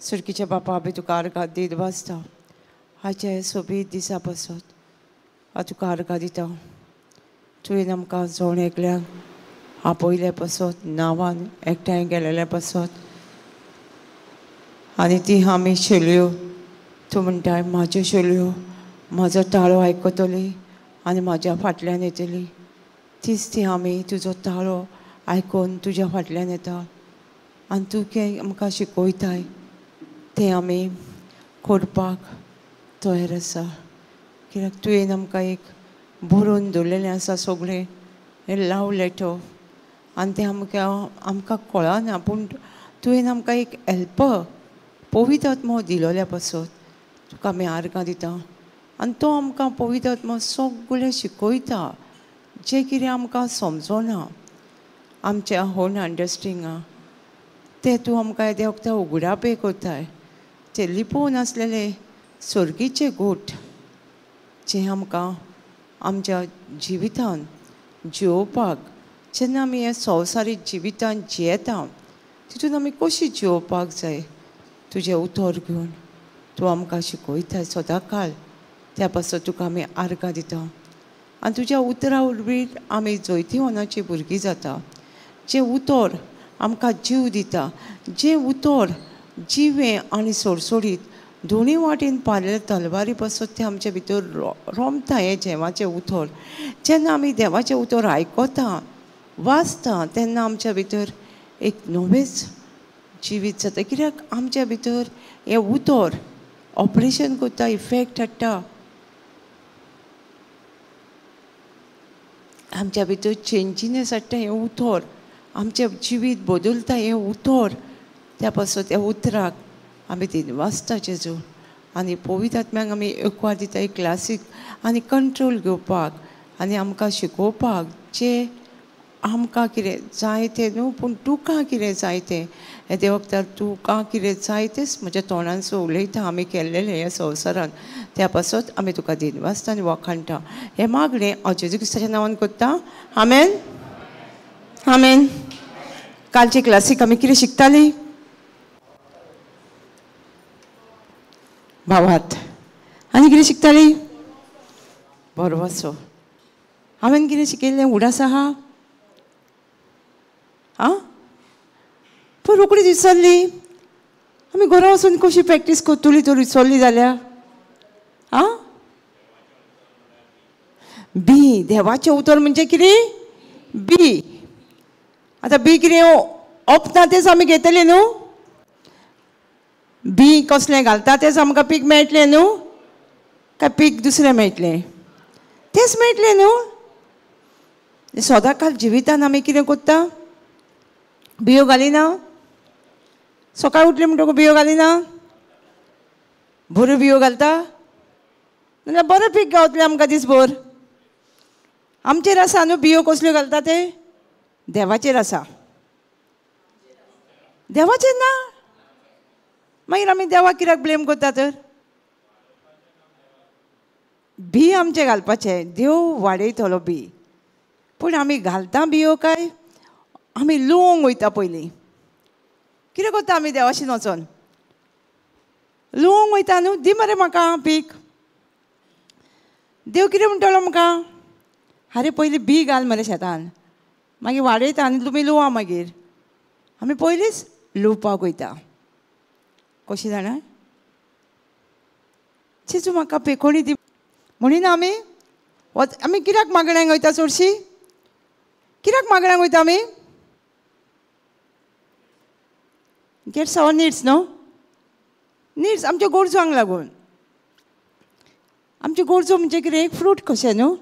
सुरकीच्या बापा आमी तुका आर्गां दीत वाचता हाचे सोबीत दिसा पासत हांव तुका आर्गां दिता तुवें आमकां जोण एकल्याक आपयले पासत नांवान एकठांय गेलेले पासत आनी ती आमी शेल्यो तूं म्हणटाय म्हाज्यो शेल्यो म्हाजो ताळो आयकतली आनी म्हाज्या फाटल्यान येतली तीच ती आमी तुजो ताळो आयकून तुज्या फाटल्यान येता आनी तूं कितें आमकां शिकयताय तें आमी करपाक तयार आसा कित्याक तुवें आमकां एक बरोवन दवरलेलें आसा सगळें हें लव लेटर आनी तें आमकां कळना पूण तुवें आमकां एक हेल्पर पवित्र आत्मो दिलोल्या पासत तुका आमी आर्गां दिता आनी तो आमकां पवित्र आत्मो सगळें शिकयता जें कितें आमकां समजना आमच्या ओन अंडरस्टेंडिंगा तें तूं आमकां येदें वखदां उगडापय कोत्ताय ते लिपोवन आसलेले सर्गीचे गोठ जे आमकां आमच्या जिवितान जियोवपाक जेन्ना आमी हे संवसारीक जिवितान जियेता तितून आमी कशी जियोवपाक जाय तुजें उतर घेवन तूं आमकां शिकयताय सदांकाळ त्या पासत तुका आमी आर्गां दिता आनी तुज्या उतरा वरवीं आमी जैतिवनाची भुरगीं जाता जें उतर आमकां जीव दिता जें उतर जिवें आनी सोडसोडीत दोनी वाटेन पारले तलवारी पासत तें आमचे भितर रोमता हें देवाचें उतर जेन्ना आमी देवाचें उतर आयकता वाचता तेन्ना आमच्या भितर एक नवेंच जिवीत जाता कित्याक आमच्या भितर हें उतर ऑपरेशन करता इफेक्ट हाडटा आमच्या भितर चेंजिनेस हाडटा हें उतर आमचें जिवीत बदलता हें उतर त्या पासत ह्या उतराक आमी ती वाचता जेजू आनी पवित्र आत्म्याक आमी एकवार दिता एक क्लासीक आनी कंट्रोल घेवपाक आनी आमकां शिकोवपाक जें आमकां कितें जाय तें न्हू पूण तुका कितें जाय तें येदे वखदार तुका कितें जाय तेंच म्हज्या तोंडांचो उलयता आमी केल्लेलें ह्या संवसारान त्या पासत आमी तुका दिन वाचता आनी वखाणटा हें मागणें हांव जेजू क्रिस्ताच्या नांवान करता आमेन आमेन कालचे क्लासीक आमी कितें शिकतालीं भावात आनी कितें शिकतालीं बरो वाचो हांवें कितें शिकयल्लें उडास आहा आं पूण रोखडीच विसरली आमी घरा वचून कशी प्रॅक्टीस करतली तर विसरली जाल्यार आं बी देवाचें उतर म्हणजे कितें बी आतां बी कितें ओपता तेच आमी घेतले न्हू बी कसलें घालता तेच आमकां पीक मेळटलें न्हू काय पीक दुसरें मेळटलें तेच मेळटलें न्हू सदांकाळ जिवितान आमी कितें करता बियो घालिना सकाळीं उठलें म्हणटकूच बियो घालिना बऱ्यो बियो घालता नाल्यार बरें पीक गावतलें आमकां दिसभर आमचेर आसा न्हू बियो कसल्यो घालता ते देवाचेर आसा देवाचेर ना मागीर आमी देवाक कित्याक ब्लेम करता तर बी आमचें घालपाचें देव वाडयतलो बी पूण आमी घालता बियो काय आमी लुवंक वयता पयलीं कितें करता आमी देवाशीन वचोन लुवंक वयता न्हू दी मरे म्हाका पीक देव कितें म्हणटलो आमकां आरे पयलीं बी घाल मरे शेतान मागीर वाडयता आनी तुमी लुवा मागीर आमी पयलींच लुवपाक वयता कशी जाणा जेजू म्हाका पेकोणी दी म्हणून आमी कित्याक मागण्यांक वयता चडशीं कित्याक मागण्यांक वयता आमी गेट्स आवर निड्स न्हू निड्स आमच्यो गरजोंक लागून आमच्यो गरजो म्हणजे कितें एक फ्रूट कशें न्हू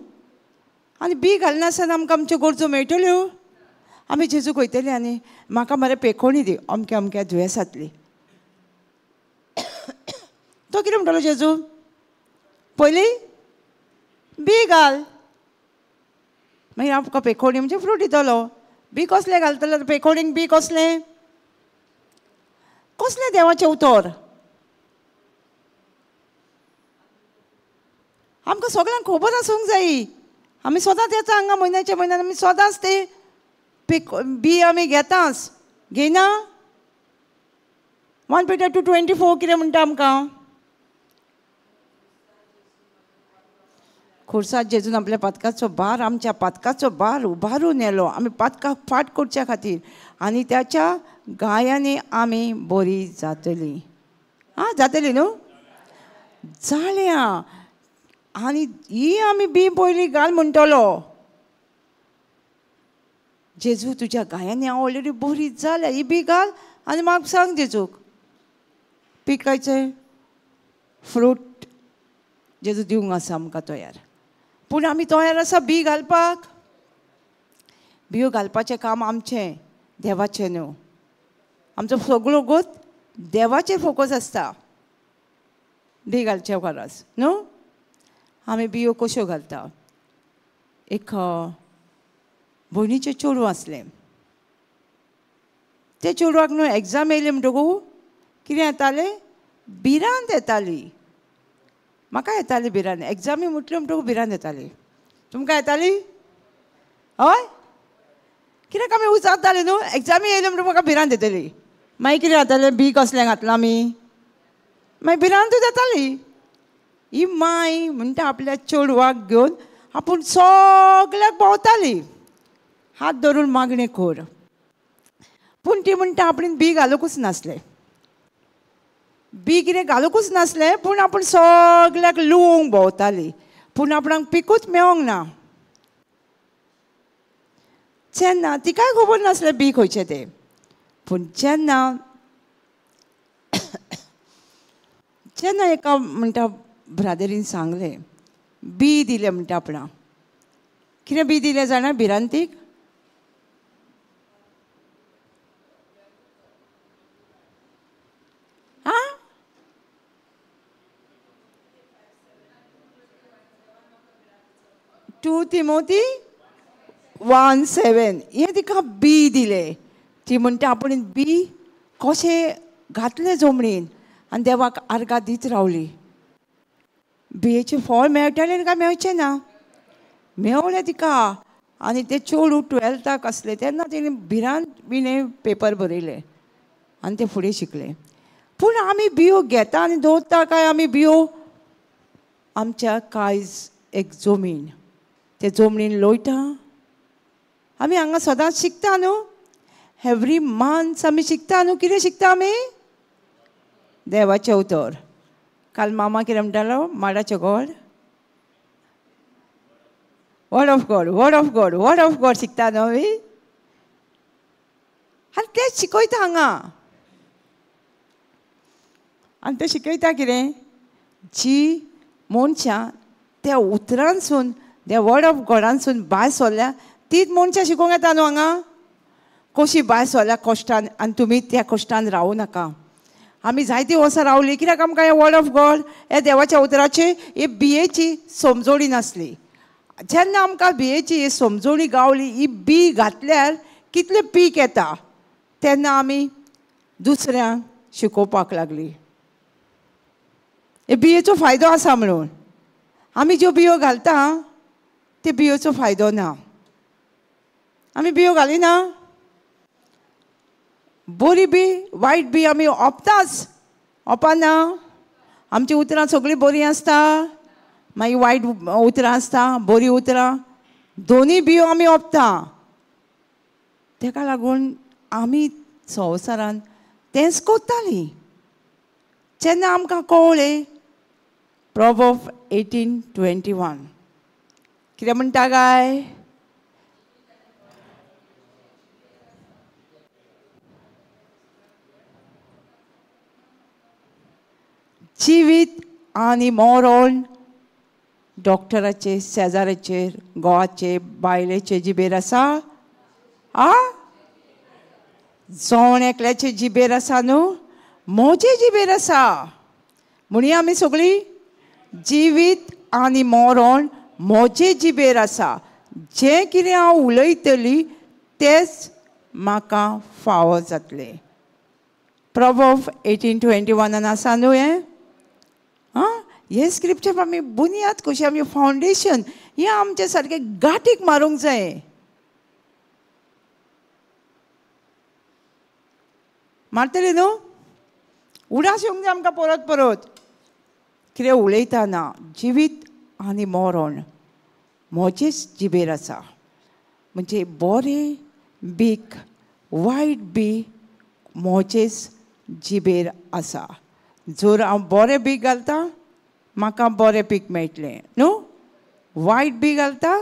आनी बी घालनासतना आमकां आमच्यो गरजो मेळटल्यो आमी जेजूक वयतलीं आनी म्हाका मरे पेकोणी दी अमक्या अमक्या दुयेंसांतली तो कितें म्हणटलो जेजू पयलीं बी घाल मागीर आमकां पेकोणी म्हणजे फ्रूट दितलो बी कसलें घालतलो पेकोणीक बी कसलें कसलें देवाचें उतर आमकां सगळ्यांक खबर आसूंक जायी आमी सदांच येता हांगा म्हयन्याच्या म्हयन्यान आमी सदांच ते बी आमी घेताच घेयना 1 Peter 2:24 कितें म्हणटा आमकां? खुर्साद जेजून आपल्या पातकाचो भार, आमच्या पातकाचो भार उबारून येलो आमी पातकाक फाट करच्या खातीर, आनी त्याच्या गायांनी आमी बरी जातली. जातली न्हू? जाल्या. आनी ही आमी बी पयली घाल म्हणटलो. जेजू तुज्या गायांनी हांव ऑलरेडी बरी जाल्या, ही बी घाल आनी म्हाका सांग जेजूक पिकायचें फ्रूट जेजू दिवंक आसा आमकां तयार. पूण आमी तयार आसा बी घालपाक? बियो घालपाचें काम आमचें, देवाचें न्हू. आमचो सगळो गोत देवाचेर फोकस आसता बी घालचे परस न्हू. आमी बियो कश्यो घालता? एक भयणीचें चेडूं आसलें. ते चेडवाक न्हू एग्जाम येयली म्हणटकूच कितें येतालें? भिरांत येताली. म्हाका येताली भिरांत. एग्जामी म्हटल्यो म्हणटकूच भिरांत येताली. तुमकां येताली? हय. कित्याक आमी उजारताली न्हू. एग्जामी येयल्यो म्हणटकूच म्हाका भिरांत येतली. मागीर कितें जातालें? बी कसलें घातलां आमी? मागीर भिरांतूच येताली. ही माय म्हणटा आपल्या चेडवाक घेवन आपूण सगळ्याक भोंवताली, हात धरून मागणें कर. पूण ती म्हणटा आपणें बी घालूंकूच नासलें. बी कितें घालूंकूच नासलें, पूण आपूण सगळ्याक लुवोंक भोंवताली, पूण आपणाक पिकूच मेळोंक ना. जेन्ना तिकाय खबर नासलें बी खंयचें तें. पूण जेन्ना जेन्ना एका म्हणटा ब्रादरीन सांगलें, बी दिलें म्हणटा आपणाक. कितें बी दिलें जाणा भिरांतीक? आं 2 Timothy 1:7 हें तिका बी दिलें. ती म्हणटा आपण बी कशें घातलें जमणीन आनी देवाक आर्गां दीत रावली. बियेचें फळ मेळटलें काय मेळचें ना? मेळ्ळें तिका. आनी तें चेडूं 12th आसलें तेन्ना तेणें भिरांत बीन हें पेपर बरयलें आनी तें फुडें शिकलें. पूण आमी बियो घेता आनी दवरता काय आमी बियो आमच्या कायज एक जमीन ते जमणीन लोयता? आमी हांगा सदांच शिकता न्हू. एवरी मंथ आमी शिकता न्हू. कितें शिकता आमी? देवाचें उतर. काल मामा कितें म्हणटालो? माडाचें गोड, word of God, word of God, word of God शिकता न्हू आमी. आनी तेंच शिकयता हांगा. आनी तें शिकयता कितें? जी मनशां त्या उतरांसून त्या वर्ड ऑफ गॉडानसून भायर सरल्या तीच मनशां शिकोवंक येता न्हू हांगा. कशी भायर सरल्या कश्टान आनी तुमी त्या कश्टान रावूं नाका. आमी जायतीं वर्सां रावलीं कित्याक आमकां हें वर्ड ऑफ गॉड हे देवाच्या उतराची ही बियेची समजोणी नासली. जेन्ना आमकां बियेची ही समजोणी गावली, ही बी घातल्यार कितलें पीक येता तेन्ना आमी दुसऱ्यांक शिकोवपाक लागलीं. हे बियेचो फायदो आसा म्हणून. आमी ज्यो बियो घालता ते बियोचो फायदो ना. आमी बियो घालिना. बरी बी वायट बी आमी ओंपताच. ओंपना? आमची उतरां सगळीं बरीं आसता, मागीर वायट उतरां आसता, बरीं उतरां, दोनी बियो आमी ओंपता. तेका लागून आमी संवसारान तेंच कोत्तालीं. जेन्ना आमकां कळ्ळें Proverbs 18:21 कितें म्हणटा काय? जिवीत आनी मरण डॉक्टराचे, शेजाऱ्याचेर, घोवाचे, बायलेचे जिबेर आसा. जोण एकल्याचे जिबेर आसा न्हू, म्हजे जिबेर आसा. म्हणून आमी सगळीं जिवीत आनी मरण म्हजे जिबेर आसा. जें कितें हांव उलयतलीं तेंच म्हाका फावो जातलें. Proverbs 18:21 आसा न्हू हें. हे स्क्रिप्चर आमी बुनियाद कशी आमी फावंडेशन हें आमचें सारकें गाठीक मारूंक जाय. मारतली न्हू. उडास येवंक जाय आमकां परत परत कितें उलयतना जिवीत आनी मरण म्हजेच जिबेर आसा म्हणजे बरें बीक वायट बी म्हजेच जिबेर आसा जर हांव बरें बीक घालता म्हाका बरें पीक मेळटलें न्हू वायट बी घालता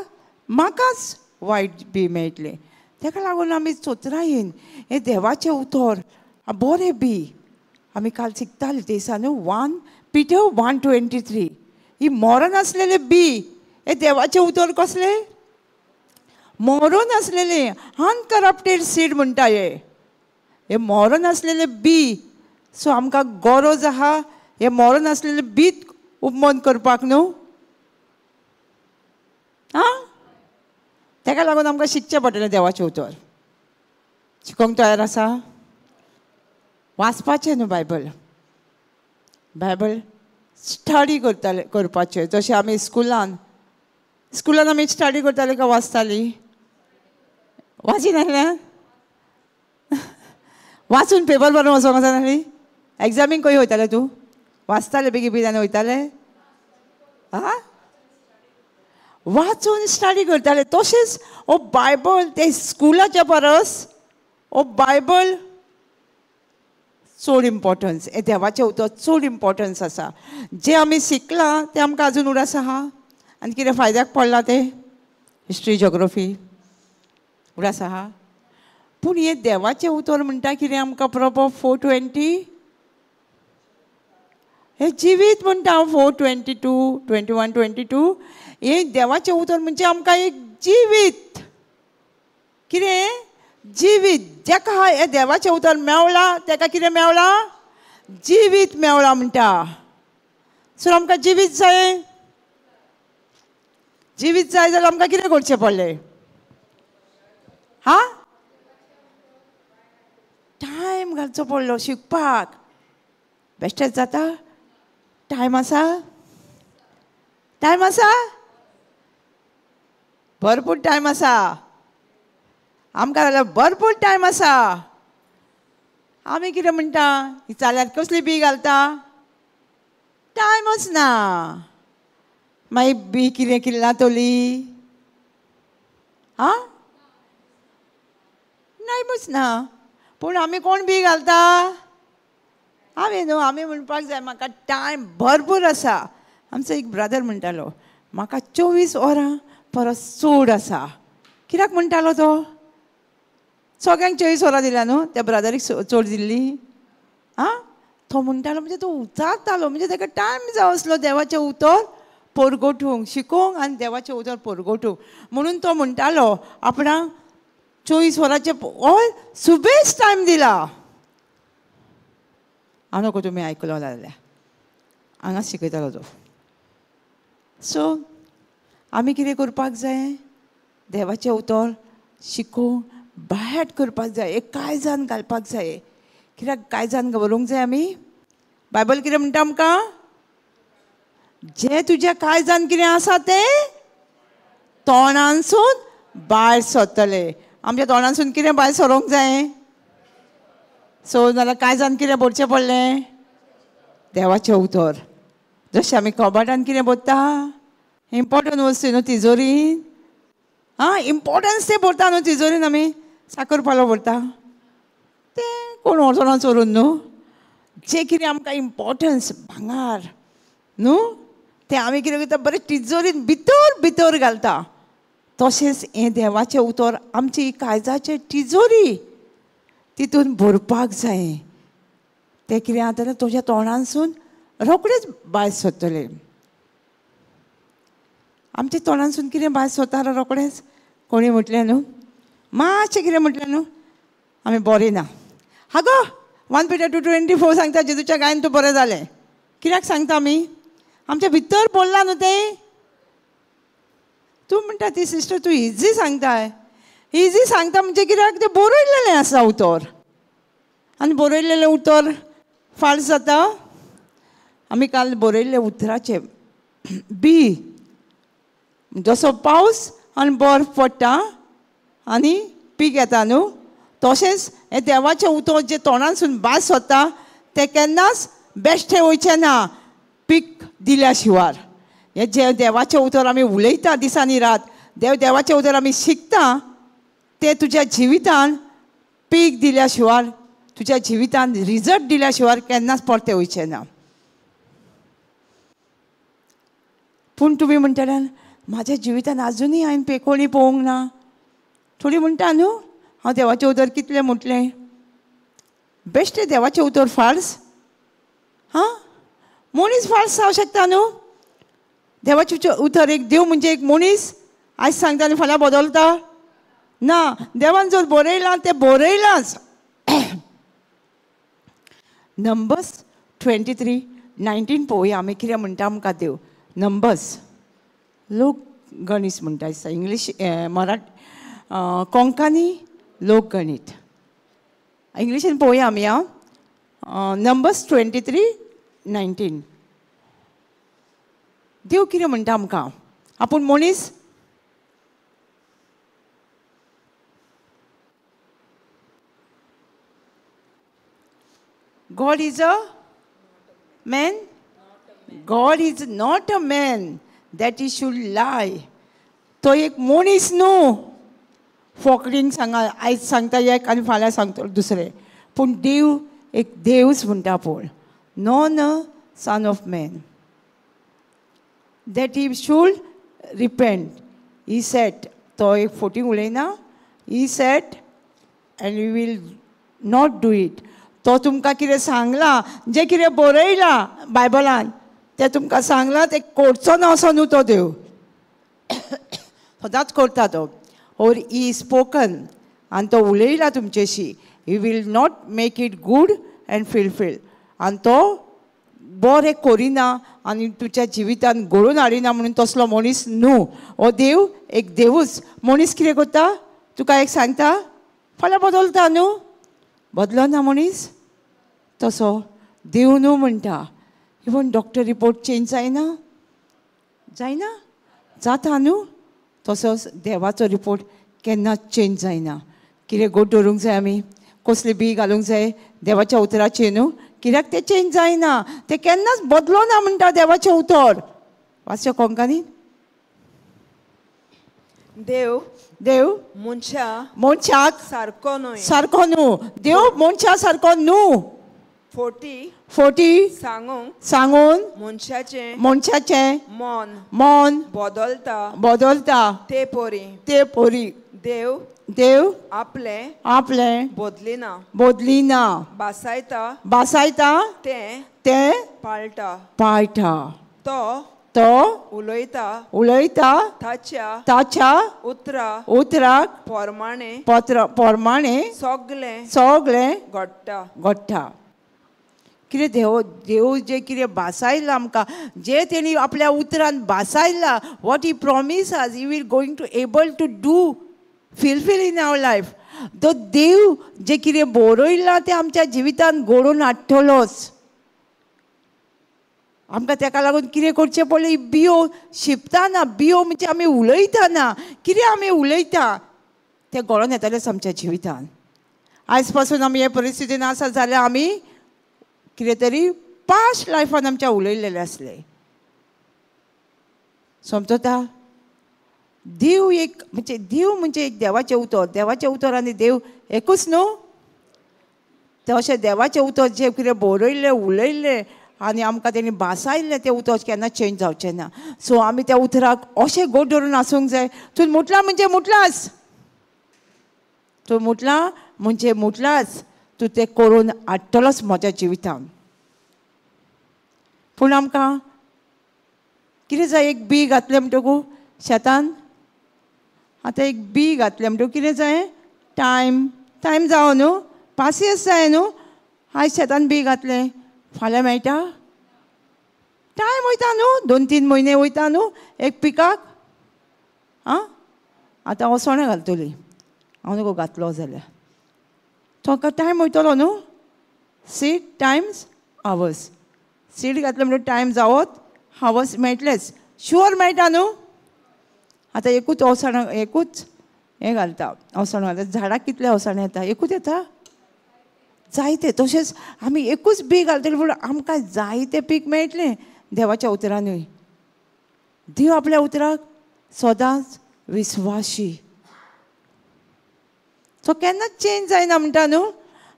म्हाकाच वायट बी मेळटलें ताका लागून आमी चोत्रायेन हें देवाचें उतर बरें बी आमी काल शिकतालीं ते दिसा न्हू 1 Peter 1:23 ही मरण आसलेलें बी हे देवाचें उतर कसलें मरण आसलेलें अनकरप्टेड सीड म्हणटा हे मरण आसलेलें बी सो आमकां गरज आहा हे मरण आसलेलें बीत उपमन करपाक न्हू आं ताका लागून आमकां शिकचें पडटलें देवाचें उतर शिकोवंक तयार आसा वाचपाचें न्हू बायबल स्टडी करपाचें जशें आमी स्कुलान आमी स्टडी करतालीं काय वाचतालीं वाचिनासलें वाचून पेपर बरोवन वचोंक वचनासलीं एग्जामीक खंय वयतालें तूं वाचतालें बेगी बेगीन वयतालें आं वाचून स्टडी करताले तशेंच हो बायबल ते स्कुलाच्या परस हो बायबल चड इम्पॉर्टन्स हे देवाचें उतर चड इम्पॉर्टन्स आसा जें आमी शिकलां तें आमकां आजून उडास आहा आनी कितें फायद्याक पडलां तें हिस्ट्री जोग्राफी उडास आहा पूण हें देवाचें उतर म्हणटा कितें आमकां प्रोपर 4:20 हे जिवीत म्हणटा 4:22 21:22 हें देवाचें उतर म्हणजे आमकां एक जिवीत कितें जिवीत जेका हे देवाचें उतर मेवलां तेका कितें मेवलां जिवीत मेवलां म्हणटा सो आमकां जिवीत जाय जाल्यार आमकां कितें करचें पडलें हा टायम घालचो पडलो शिकपाक बेश्टेच जाता टायम आसा भरपूर टायम आसा आमकां जाल्यार भरपूर टायम आसा आमी कितें म्हणटा ही चाल्यार कसली बी घालता टायमच ना मागीर बी कितें किल्ला तोली आं टायमच ना पूण आमी कोण बी घालता आमी न्हू आमी म्हणपाक जाय म्हाका टायम भरपूर आसा आमचो एक ब्रदर म्हणटालो म्हाका 24 वरां परस चड आसा कित्याक म्हणटालो तो सगळ्यांक 24 वरां दिल्या न्हू त्या ब्रदरीक चड दिल्ली आं तो म्हणटालो म्हणजे तो उचारतालो म्हणजे ताका टायम जाय आसलो देवाचें उतर परगोटूंक शिकोवंक आनी देवाचें उतर परगोटूंक म्हणून तो म्हणटालो आपणाक 24 वरांचे हय सुबेज टायम दिला हांव नको तुमी आयकलो जाल्यार हांगाच शिकयतालो तो सो आमी कितें करपाक जाय देवाचें उतर शिकोवंक बायहाट करपाक जाय एक कायजान घालपाक जाय कित्याक कायजान व्हरूंक जाय आमी बायबल कितें म्हणटा आमकां जें तुज्या कायजान कितें आसा तें तोंडांसून भायर सरतलें आमच्या तोंडांसून कितें भायर सरोंक जाय सो नाल्यार कायजान कितें भरचें पडलें देवाचें उतर जशें आमी कबाटान कितें भरता इम्पॉर्टंट वस्तू न्हू तिजोरीन आं इम्पॉर्टन्स तें भरता न्हू तिजोरीन आमी साकर पालो भरता तें कोण व्हरचो ना चोरून न्हू जें कितें आमकां इम्पॉर्टन्स भांगार न्हू तें आमी कितें करता बरें तिजोरीन भितर घालता तशेंच हें देवाचें उतर आमची कायजाचें तिजोरी तितून भरपाक जाय तें कितें जातलें तुज्या तोंडांसून रोखडेंच भायर सरतलें आमच्या तोंडांसून कितें भायर सरता रोखडेंच कोणी म्हटलें न्हू मातशें कितें म्हटलें न्हू आमी बरें ना हा गो 1 Peter 2:24 सांगता जेजूच्या गायन तूं बरें जालें कित्याक सांगता आमी आमच्या भितर पडलां न्हू तें तूं म्हणटा ती सिस्टर तूं इजी सांगताय इजी सांगता म्हणजे कित्याक तें बरयलेलें आसा उतर आनी बरयलेलें उतर फाल्स जाता आमी काल बरयल्लें उतराचें बी जसो पावस आनी बर्फ पडटा आनी पीक येता न्हू तशेंच हें देवाचें उतर जें तोंडांसून भायर सरता ते केन्नाच बेश्टे वयचे ना पीक दिल्या शिवाय. हे जे देवाचे उतर आमी उलयता दिसांनी रात, देवाचे उतर आमी शिकता, ते तुज्या जिवितान पीक दिल्या शिवाय, तुज्या जिवितान रिजल्ट दिल्या शिवाय केन्नाच परते वयचे ना. पूण तुमी म्हणटले म्हाज्या जिवितान आजुनूय हांवें कोणी पळोवंक ना. थोडी म्हणटा न्हू हांव देवाचें उतर कितलें म्हटलें. बेश्टें देवाचें उतर फाल्स? हां, मनीस फाल्स जावं शकता न्हू. देवाचें उतर एक देव म्हणजे एक मनीस आयज सांगता आनी फाल्यां बदलता ना. देवान जर बरयलां तें बरयलांच. नंबर्स 23:19 पळोवया आमी कितें म्हणटा आमकां देव. नंबर्स लोक गणीत म्हणटा दिसता, इंग्लीश मराठी कोंकणी लोक गणीत. इंग्लिशीन पळोवया आमी. नंबर्स 23:19 देव कितें म्हणटा आमकां. आपूण मनीस God is a man? God is not a man that he should lie. तो एक मनीस न्हू. फोकडींग सांगा, आयज सांगता एक आनी फाल्यां सांगता दुसरें. पूण देव एक देवच म्हणटा पळय. Non a son of man that he should repent. He said, तो एक फोटींग उलयना. He said and we will not do it. तो तुमकां कितें सांगलां, जें कितें बरयलां बायबलान तें तुमकां सांगलां तें करचो ना असो न्हू तो देव. सदांच करता तो. और ही स्पोकन आनी तो उलयला तुमचेशी. He will not make it good and fulfil. आनी तो बरें करिना आनी तुज्या जिवितान घडोवन हाडिना म्हणून तसलो मनीस न्हू. हो देव एक देवूच. मनीस कितें करता, तुका एक सांगता फाल्यां बदलता न्हू. बदलो ना मनीस. तसो देव न्हू म्हणटा. इवन डॉक्टर रिपोर्ट चेंज जायना, जायना, जाता न्हू. तसोच देवाचो रिपोर्ट केन्नाच चेंज जायना. कितें गोड धरूंक जाय आमी, कसली बी घालूंक जाय देवाच्या उतराचेर न्हू. कित्याक तें चेंज जायना, तें केन्नाच बदलो ना म्हणटा देवाचें उतर. वाचचें कोंकणी. देव देव मनशाक सारको न्हू. सारको न्हू. देव मनशा सारको न्हू. फोटी सांगून मनशाचें मन बदलता ते पोरी. देव आपले बदलिना. बासायता ते पाळटा. तो उलयता ताच्या उतराक पोरमाणे सगळें घडटा. कितें देव जें कितें भासायलां आमकां, जें तेणी आपल्या उतरान भासायलां, what he promise he will going to able to do fulfil in our life. तो देव जें कितें बरयलां तें आमच्या जिवितान घडोवन हाडटलोच. आमकां तेका लागून कितें करचें पडलें. बियो शिंपतना, बियो म्हणजे आमी उलयतना कितें आमी उलयता तें घडोवन येतलेंच आमच्या जिवितान. आयज पासून आमी हे परिस्थितीन आसा जाल्यार आमी कितें तरी पास्ट लायफान आमच्या उलयलेलें आसलें. समजता. देव एक म्हणजे एक देवाचें उतर आनी देव एकूच न्हू. तें अशें देवाचें उतर जें कितें बरयल्लें उलयल्लें आनी आमकां तेणी भासायल्लें तें उतर केन्ना चेंज जावचें ना. सो आमी त्या उतराक अशें गोड धरून आसूंक जाय. तूं मुटलां म्हणजे मुटलांच. तूं मुटलां म्हणजे मुटलांच. तूं तें करून हाडटलोच म्हज्या जिवितान. पूण आमकां कितें जाय, एक बी घातलें म्हणटकूच शेतान आतां एक बी घातलें म्हणटकूच कितें जाय, टायम जावं न्हू, पासियन्स जाय न्हू. आयज शेतान बी घातलें फाल्यां मेळटा, टायम वयता न्हू, 2-3 म्हयने वयता न्हू एक पिकाक. आतां ओसोणें घालतलीं हांव नको घातलो जाल्यार ताका टायम वयतलो न्हू. Seed Times hours. सीड घातलें म्हणून टायम जावत हावर्स मेळटलेच. शुअर मेळटा न्हू. आतां एकूच हें घालता ओसोण घालता. झाडाक कितले ओसोण येता, एकूच येता. जायते तशेंच आमी एकूच बी घालतले पूण आमकां जायते पीक मेळटलें देवाच्या उतरांनूय. देव आपल्या उतराक सदांच विस्वाशी. तो केन्नाच चेंज जायना म्हणटा न्हू.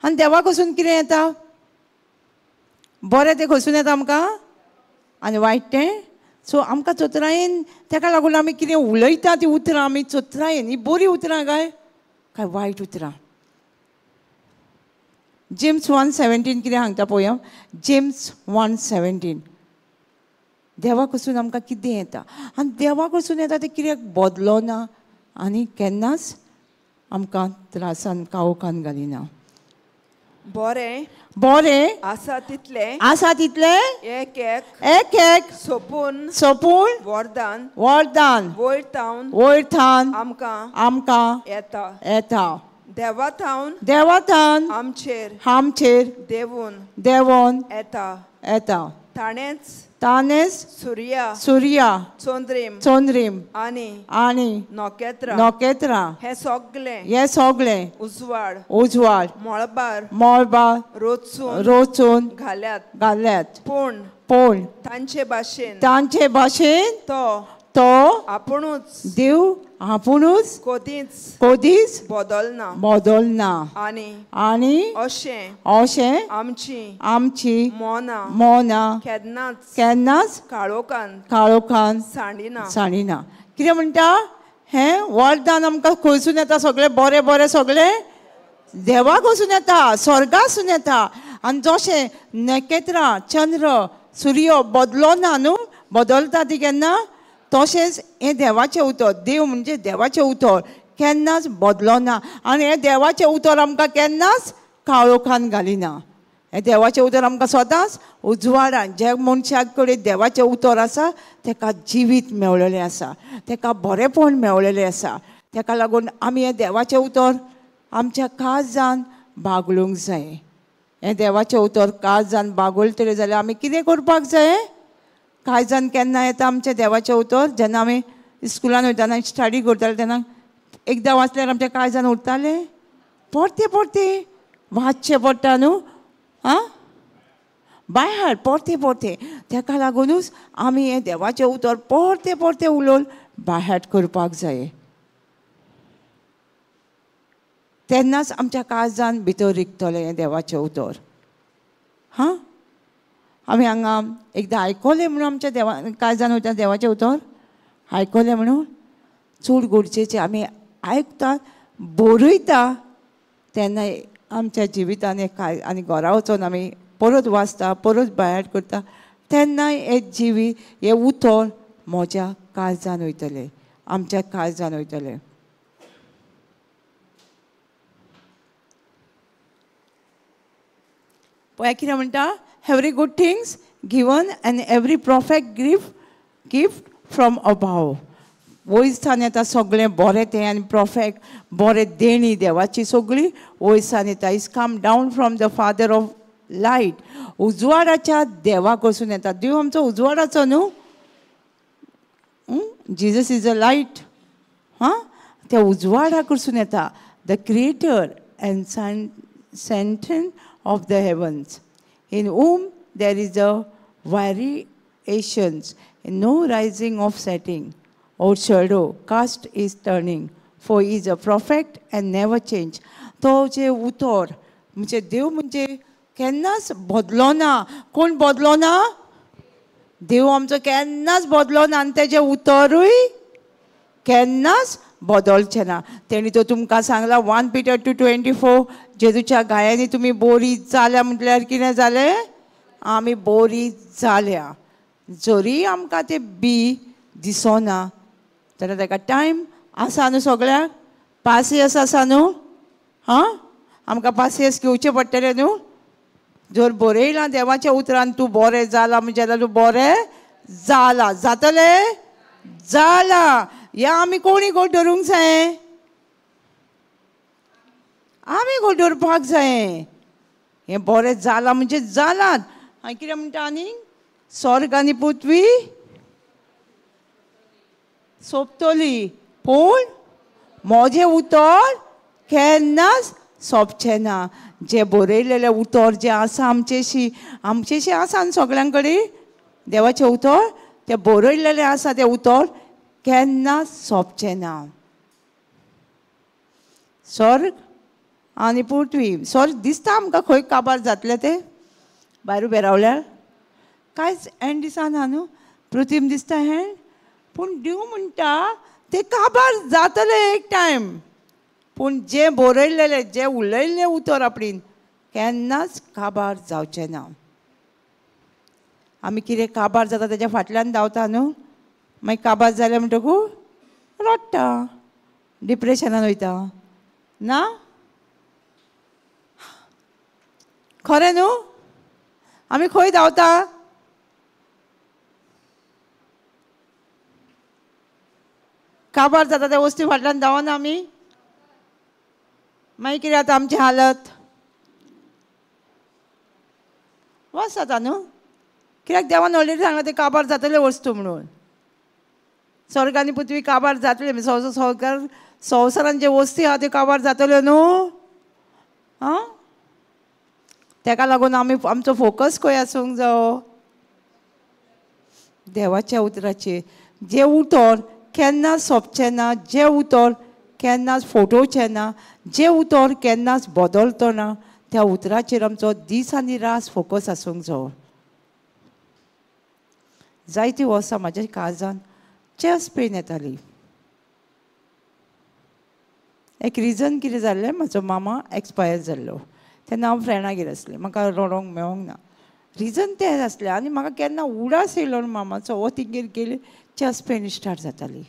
आनी देवाक वचून कितें येता? बरें तें खसून येता आमकां आनी वायट तें. सो आमकां चतरायेन ताका लागून आमी कितें उलयता ती उतरां आमी चतरायेन ही बरीं उतरां काय वायट उतरां. जेम्स 1:17 कितें सांगता पळोवया. जेम्स 1:17 देवाक वचून आमकां कितें येता आनी देवाक वचून येता तें कित्याक बदलोना आनी केन्नाच आमकां त्रासान काळोखान घालिना. बरें बरें आसा तितलें एक एक सोपून वरदान वयर थावन आमकां येता. देवाथावन आमचेर देवून येता. ताणेंच सुर्या चोंद्रीम आनी नोकेत्रां हे सगळें उजवाड मळबार रोचून घाल्यात. पूण तांचे भाशेन तो देव आपुणूच कधीच बदलना आनी अशें आमची मोना केन्नाच काळोखान साणिना. कितें म्हणटा हें वरदान आमकां खंयसून येता? सगळें बरें बरें सगळें देवाक वचून येता, स्वर्गासून येता. आनी जशें नखेत्रां चंद्र सूर्य बदलोना न्हू, बदलता ती केन्ना, तशेंच हें देवाचें उतर. देव म्हणजे देवाचें उतर केन्नाच बदलोना आनी हें देवाचें उतर आमकां केन्नाच काळोखान घालिना. हें देवाचें उतर आमकां सदांच उजवाडान. ज्या मनशाक कडेन देवाचें उतर आसा ताका जिवीत मेवलेलें आसा, ताका बरेंपण मेवलेलें आसा. ताका लागून आमी हें देवाचें उतर आमच्या काळजान बागलूंक जाय. हें देवाचें उतर काळजान बागोलतलें जाल्यार आमी कितें करपाक जाय? काळजान केन्ना येता आमचें देवाचें उतर? जेन्ना आमी स्कुलान वयताना स्टडी करताले तेन्ना एकदां वाचल्यार आमच्या काळजान उरतालें? परते वाचचें पडटा न्हू. बाय हार्ट परते. ताका लागूनच आमी हें देवाचें उतर परते उलोवन बाय हार्ट करपाक जाय. तेन्नाच आमच्या काळजान भितर रिगतलें हें देवाचें उतर. आमी हांगा एकदां आयकलें म्हणून आमच्या काळजान वयता देवाचें उतर आयकलें म्हणून चूड गरजेचें. आमी आयकता बरयता तेन्ना आमच्या जिवितान आनी घरा वचून आमी परत वाचता परत बाय करता तेन्ना हें जिवीत हें उतर म्हज्या काळजान वयतलें, आमच्या काळजान वयतलें. पळय कितें म्हणटा? Every good things given and every perfect gift from above. वयसान येता सगळें बरें तें आनी परफेक्ट बरें देणी देवाची सगळी वयसान येता. Is come down from the father of light. उजवाडाच्या देवाक वचून येता. देव आमचो उजवाडाचो न्हू. Jesus is a light. त्या उजवाडाक वचून येता. The creator and centre of the heavens. In whom there is a variations, no rising of setting or shadow, cast is turning, for he is a perfect and never change. तो जे उतर म्हणजे देव म्हणजे केन्नाच बदलोना. कोण बदलोना? देव आमचो केन्नाच बदलोना आनी तेजें उतरूय केन्नाच बदलचें ना. तेणी तो तुमकां सांगला 1 Peter 2:24 जेजूच्या गायांनी तुमी बरी जाल्या म्हटल्यार कितें जालें? आमी बरी जाल्या. जरी आमकां तें बी दिसना जाल्यार ताका टायम आसा न्हू. सगळ्याक पासियस आसा न्हू. आमकां पासियस घेवचें पडटलें न्हू. जर बरयलां देवाच्या उतरान तूं बरें जाला म्हणजे जाल्यार तूं बरें जाला. जातलें जाला. या आमी कोणी गोड धरूंक जाय? आमी गोड धरपाक जाय. हें बरें जालां म्हणजे जालात. आनी कितें म्हणटा आनी? स्वर्ग आनी पृथ्वी सोंपतली पूण म्हजें उतर केन्नाच सोंपचें ना जे बरयलेले उतर जे आसा आमचेशी आसा न्ही सगळ्यां कडेन देवाचें उतर ते बरयलेले आसा ते उतर केन्नाच सोंपचें ना स्वर्ग आनी पृथ्वी स्वर्ग दिसता आमकां खंय काबार जातलें तें भायर उबें रावल्यार कांयच एंड दिसना न्हू पृथ्वीम दिसता एंड पूण देव म्हणटा ते काबार जातले एक टायम पूण जे बरयलेले जे उलयल्लें उतर आपणीन केन्नाच काबार जावचें ना आमी कितें काबार जाता तेज्या फाटल्यान धांवता न्हू मागीर काबार जालें म्हणटकूच रडटा डिप्रेशनान वयता ना खरें न्हू आमी खंय धांवता काबार जाता त्या वस्ती फाटल्यान धांवना आमी मागीर कितें जाता आमची हालत वस जाता न्हू कित्याक देवान ऑलरेडी सांगला ते काबार जातले वस्तू म्हणून स्वर्ग आनी पृथ्वी काबार जातले संवसारान जे वस्ती आहा त्यो काबार जातल्यो न्हू आं तेका लागून आमी आमचो फोकस खंय आसूंक जायो देवाच्या उतराचेर जे उतर केन्नाच सोंपचें ना जे उतर केन्नाच फोटोवचें ना जे उतर केन्नाच बदलतो ना त्या उतराचेर आमचो दीस आनी रास फोकस आसूंक जायो जायतीं वर्सां म्हाज्या काळजान चेस्ट पेन येताली एक रिजन कितें जाल्लें म्हाजो मामा एक्सपायर जाल्लो तेन्ना हांव फ्रेंडागेर आसलें म्हाका रडोंक मेळोंक ना रिजन तें आसलें आनी म्हाका केन्ना उडास येयलो मामाचो हो तिंगेर गेली चेस्ट पेन स्टार्ट जाताली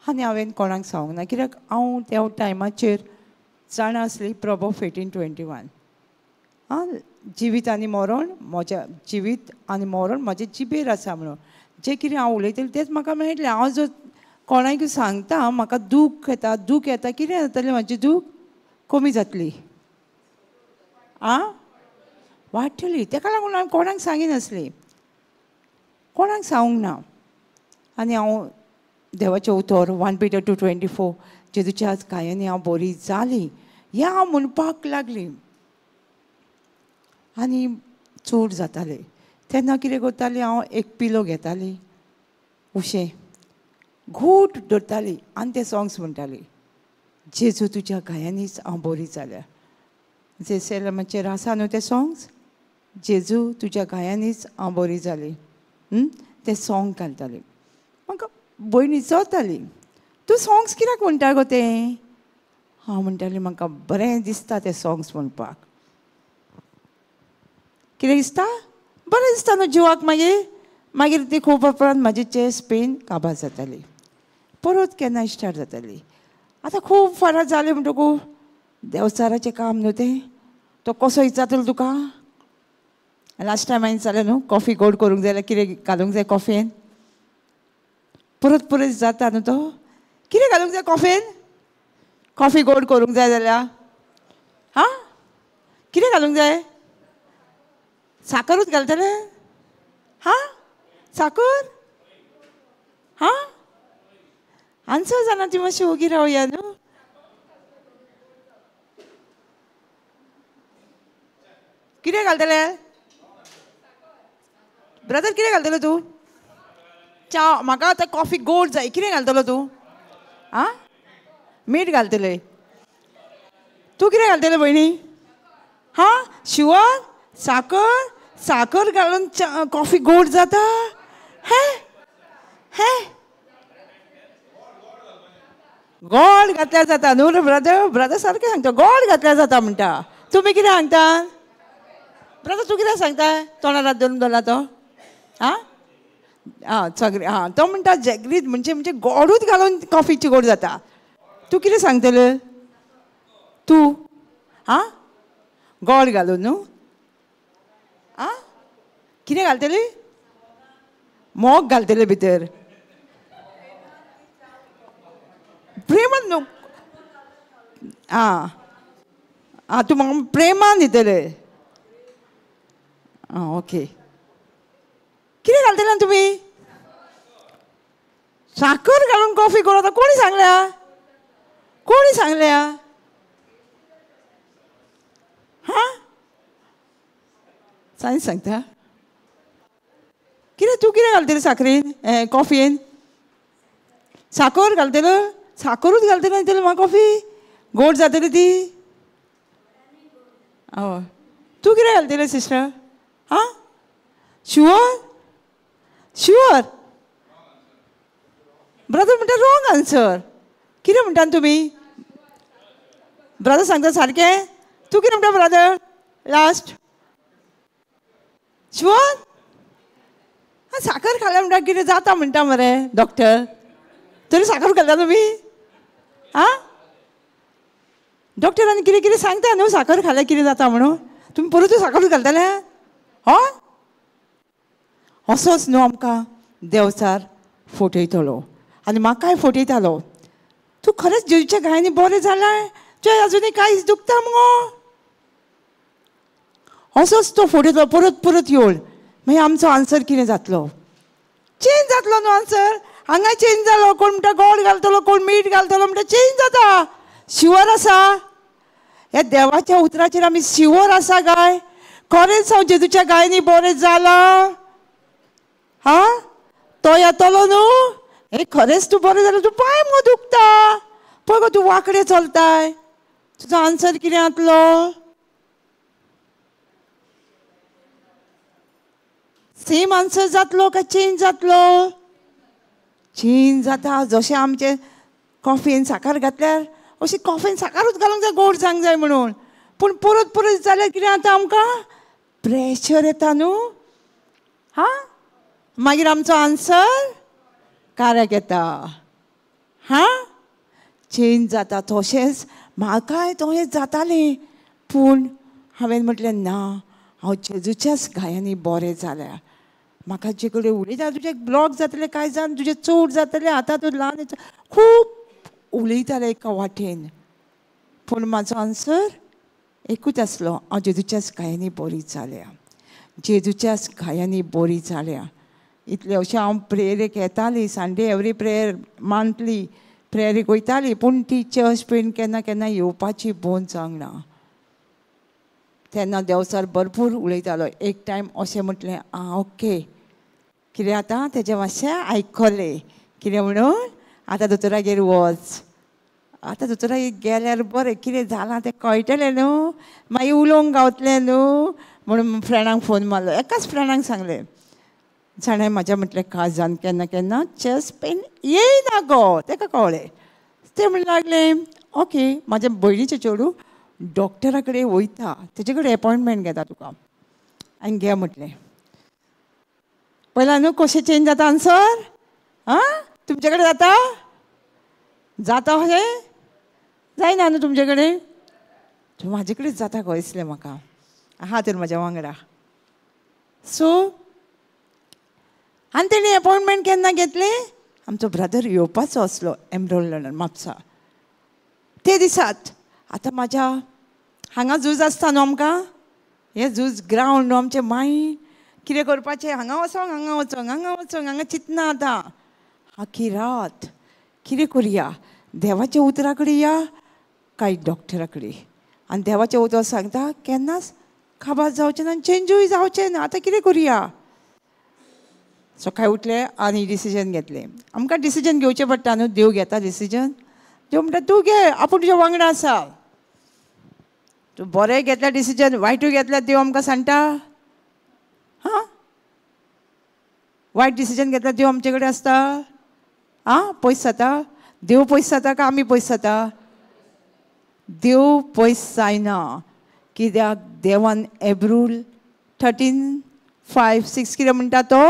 आनी हांवें कोणाक सांगूंक ना कित्याक हांव त्या टायमाचेर जाणा आसली प्रॉब 1821 आं जिवीत आनी मरण म्हज्या जिवीत आनी मरण म्हाजे जिबेर आसा म्हणून जें कितें हांव उलयतलें तेंच म्हाका मेळटलें हांव जर कोणाकय सांगता म्हाका दूख येता कितें जातलें म्हाजें दूख कमी जातली आं वाडटली तेका लागून हांवें कोणाक सांगिनासली कोणाक सांगूंक ना आनी हांव देवाचें उतर 1 Peter 2:24 जेजूच्या कायांनी हांव बरी जाली हें हांव म्हणपाक लागली आनी चड जातालें तेन्ना कितें करतालीं हांव एक पिलो घेताली उशें घूट धरताली आनी ते सॉंग्स म्हणटाली जेजू तुज्या गायांनीच हांव बरी जाल्या जेसेलमाचेर आसा न्हू ते सॉंग्स जेजू तुज्या गायांनीच हांव बरी जाली ते सॉंग घालताली म्हाका भयणी चोरताली तूं सॉंग्स कित्याक म्हणटा गो तें हांव म्हणटाली म्हाका बरें दिसता ते सॉंग्स म्हणपाक कितें दिसता बरें दिसता न्हू जिवाक मागीर मागीर ती खूब उपरांत म्हाजी चेस्ट पेन काबार जाताली परत केन्ना स्टार्ट जाताली आतां खूब फारां जालें म्हणटकूच देवचाराचें काम न्हू तें तो कसो विचारतलो तुका लास्ट टायम हांवें जालें न्हू कॉफी गोड करूंक जाय जाल्यार कितें घालूंक जाय कॉफयेन परत परत जाता न्हू तो कितें घालूंक जाय कॉफयेन कॉफी गोड करूंक जाय जाल्यार हां कितें घालूंक जाय साकरूच घालतले हां साकर हां आन्सर जाणा ती मातशी ओगी रावया न्हू कितें घालतले ब्रदर कितें घालतलो तूं च्या म्हाका आतां कॉफी गोड जाय कितें घालतलो तूं आं मीठ घालतले तूं कितें घालतलें भयणी हां शुवर साकर साकर घालून कॉफी गोड जाता हे हे गोड घातल्यार जाता न्हू रे ब्रदर सारकें सांगता गोड घातल्यार जाता म्हणटा तुमी कितें सांगता ब्रदर तूं कितें सांगता तोंडार हात धरून दवरला तो आं आं सगळें आं तो म्हणटा जॅगरीत म्हणजे गोडूच घालून कॉफीची गोड जाता तूं कितें सांगतलें तूं आं गोड घालून न्हू आं कितें घालतली मोग घालतले भितर प्रेमान न्हू आं आं तूं म्हाका प्रेमान दितले आं ओके कितें घालतले तुमी साकर घालून कॉफी करता कोणी सांगल्या हां सायन्स सांगता कितें तूं कितें घालतलें साखरेन कॉफयेन साखर घालतलो साखरूच घालतलो आनी म्हाका कॉफी गोड जातली ती हय तूं कितें घालतलें सिस्टर हां शुअर शुअर ब्रदर म्हणटा रॉंग आन्सर कितें म्हणटा तुमी ब्रदर सांगता सारकें तूं कितें म्हणटा ब्रदर लास्ट शुअर साखर खाल्या म्हणटा कितें जाता म्हणटा मरे डॉक्टर तरी साखर घालता तुमी आं डॉक्टरांनी कितें कितें सांगता न्हू साखर खाल्यार कितें जाता म्हणून तुमी परतूय साखर घालतले हय असोच न्हू आमकां देवचार फटयतलो आनी म्हाकाय फटयतालो तूं खरेंच जेजूच्या गायांनी बरें जालां तुवें आजुनूय कांयच दुखता मुगो असोच तो फटयतलो परत परत येवन मागीर आमचो आन्सर कितें जातलो चेंज जातलो न्हू आन्सर हांगा चेंज जालो कोण म्हणटा गोड घालतलो कोण मीठ घालतलो म्हणटा चेंज जाता शुअर आसा ह्या देवाच्या उतराचेर आमी शुअर आसा काय खरेंच हांव जेजूच्या गायांनी बरें जालां हां तो येतलो न्हू हे खरेंच तूं बरें जालें तूं पांय मुगो दुखता पळय गो तूं वांकडें चलताय तुजो आन्सर कितें जातलो सेम आन्सर जातलो काय चेंज जातलो चेंज जाता जशें आमचे कॉफयेन साखर घातल्यार अशी कॉफयेन साखरूच घालूंक जाय गोड जावंक जाय म्हणून पूण परत परत जाल्यार कितें जाता आमकां प्रेशर येता न्हू हां मागीर आमचो आन्सर काऱ्याक येता हां चेंज जाता तशेंच म्हाकाय तशेंच जातालें पूण हांवें म्हटलें ना हांव जेजूच्याच गायांनी बरें जाल्या म्हाका जे कडेन उलयता तुजें ब्लॉक जातलें कांय जावन तुजें चड जातलें आतां तूं ल्हान खूब उलयतालें एका वाटेन पूण म्हाजो आन्सर एकूच आसलो हांव जेजूच्याच गायांनी बरी जाल्या जेजूच्याच गायांनी बरी जाल्या इतलें अशें हांव प्रेयरेक येतालीं संडे एवरी प्रेयर मंथली प्रेयरीक वयतालीं पूण ती चर्च बीन केन्ना केन्ना येवपाची बोंद जावंक ना तेन्ना देवचार भरपूर उलयतालो एक टायम अशें म्हटलें आं ओके कितें आतां तेजें मातशें आयकलें कितें म्हणून आतां दोतोरागेर वच आतां दोतोरागेर गेल्यार बरें कितें जालां तें कळटलें न्हू मागीर उलोवंक गावतलें न्हू म्हणून फ्रेंडांक फोन मारलो एकाच फ्रेंडांक सांगलें जाणें म्हाज्या म्हटलें काळजान केन्ना केन्ना चेस्ट पेन येयना गो ताका कळ्ळें तें म्हणून लागलें ओके म्हाज्या भयणीचें चेडूं डॉक्टरा कडेन वयता तेजे कडेन एपॉयंटमेंट घेता तुका आनी घे म्हटलें पळयलां न्हू कशें चेंज जाता आन्सर आं तुमचे कडेन जाता जाता अशें जायना न्हू तुमचे कडेन म्हाजे कडेन जाता गो दिसलें म्हाका आहा तर म्हाज्या वांगडा सो आनी तेणी एपॉयंटमेंट केन्ना घेतली आमचो ब्रदर येवपाचो असलो एमरोल लंडन म्हापसा ते दिसात आतां म्हाज्या हांगा झूज आसता न्हू आमकां हें झूज ग्रावंड न्हू आमचें मायंड कितें करपाचें हांगा वचोंक हांगा चिंतना आतां आखी रात कितें करया देवाच्या उतरा कडेन या काय डॉक्टरा कडेन आनी देवाचें उतर सांगता केन्नाच खाबार जावचें ना आनी चेंजूय जावचें ना आतां कितें करया सकाळीं उठलें आनी डिसिजन घेतलें आमकां डिसिजन घेवचें पडटा न्हू देव घेता डिसिजन देव म्हणटा तूं घे आपूण तुज्या वांगडा आसा तूं बरें घेतल्या डिसिजन वायटूय घेतल्यार देव आमकां सांगता हां वायट डिसिजन घेतल्यार देव आमचे कडेन आसता आं पयस जाता देव पयस जाता काय आमी पयस जाता देव पयस जायना कित्याक देवान एब्रूल 13:5-6 कितें म्हणटा तो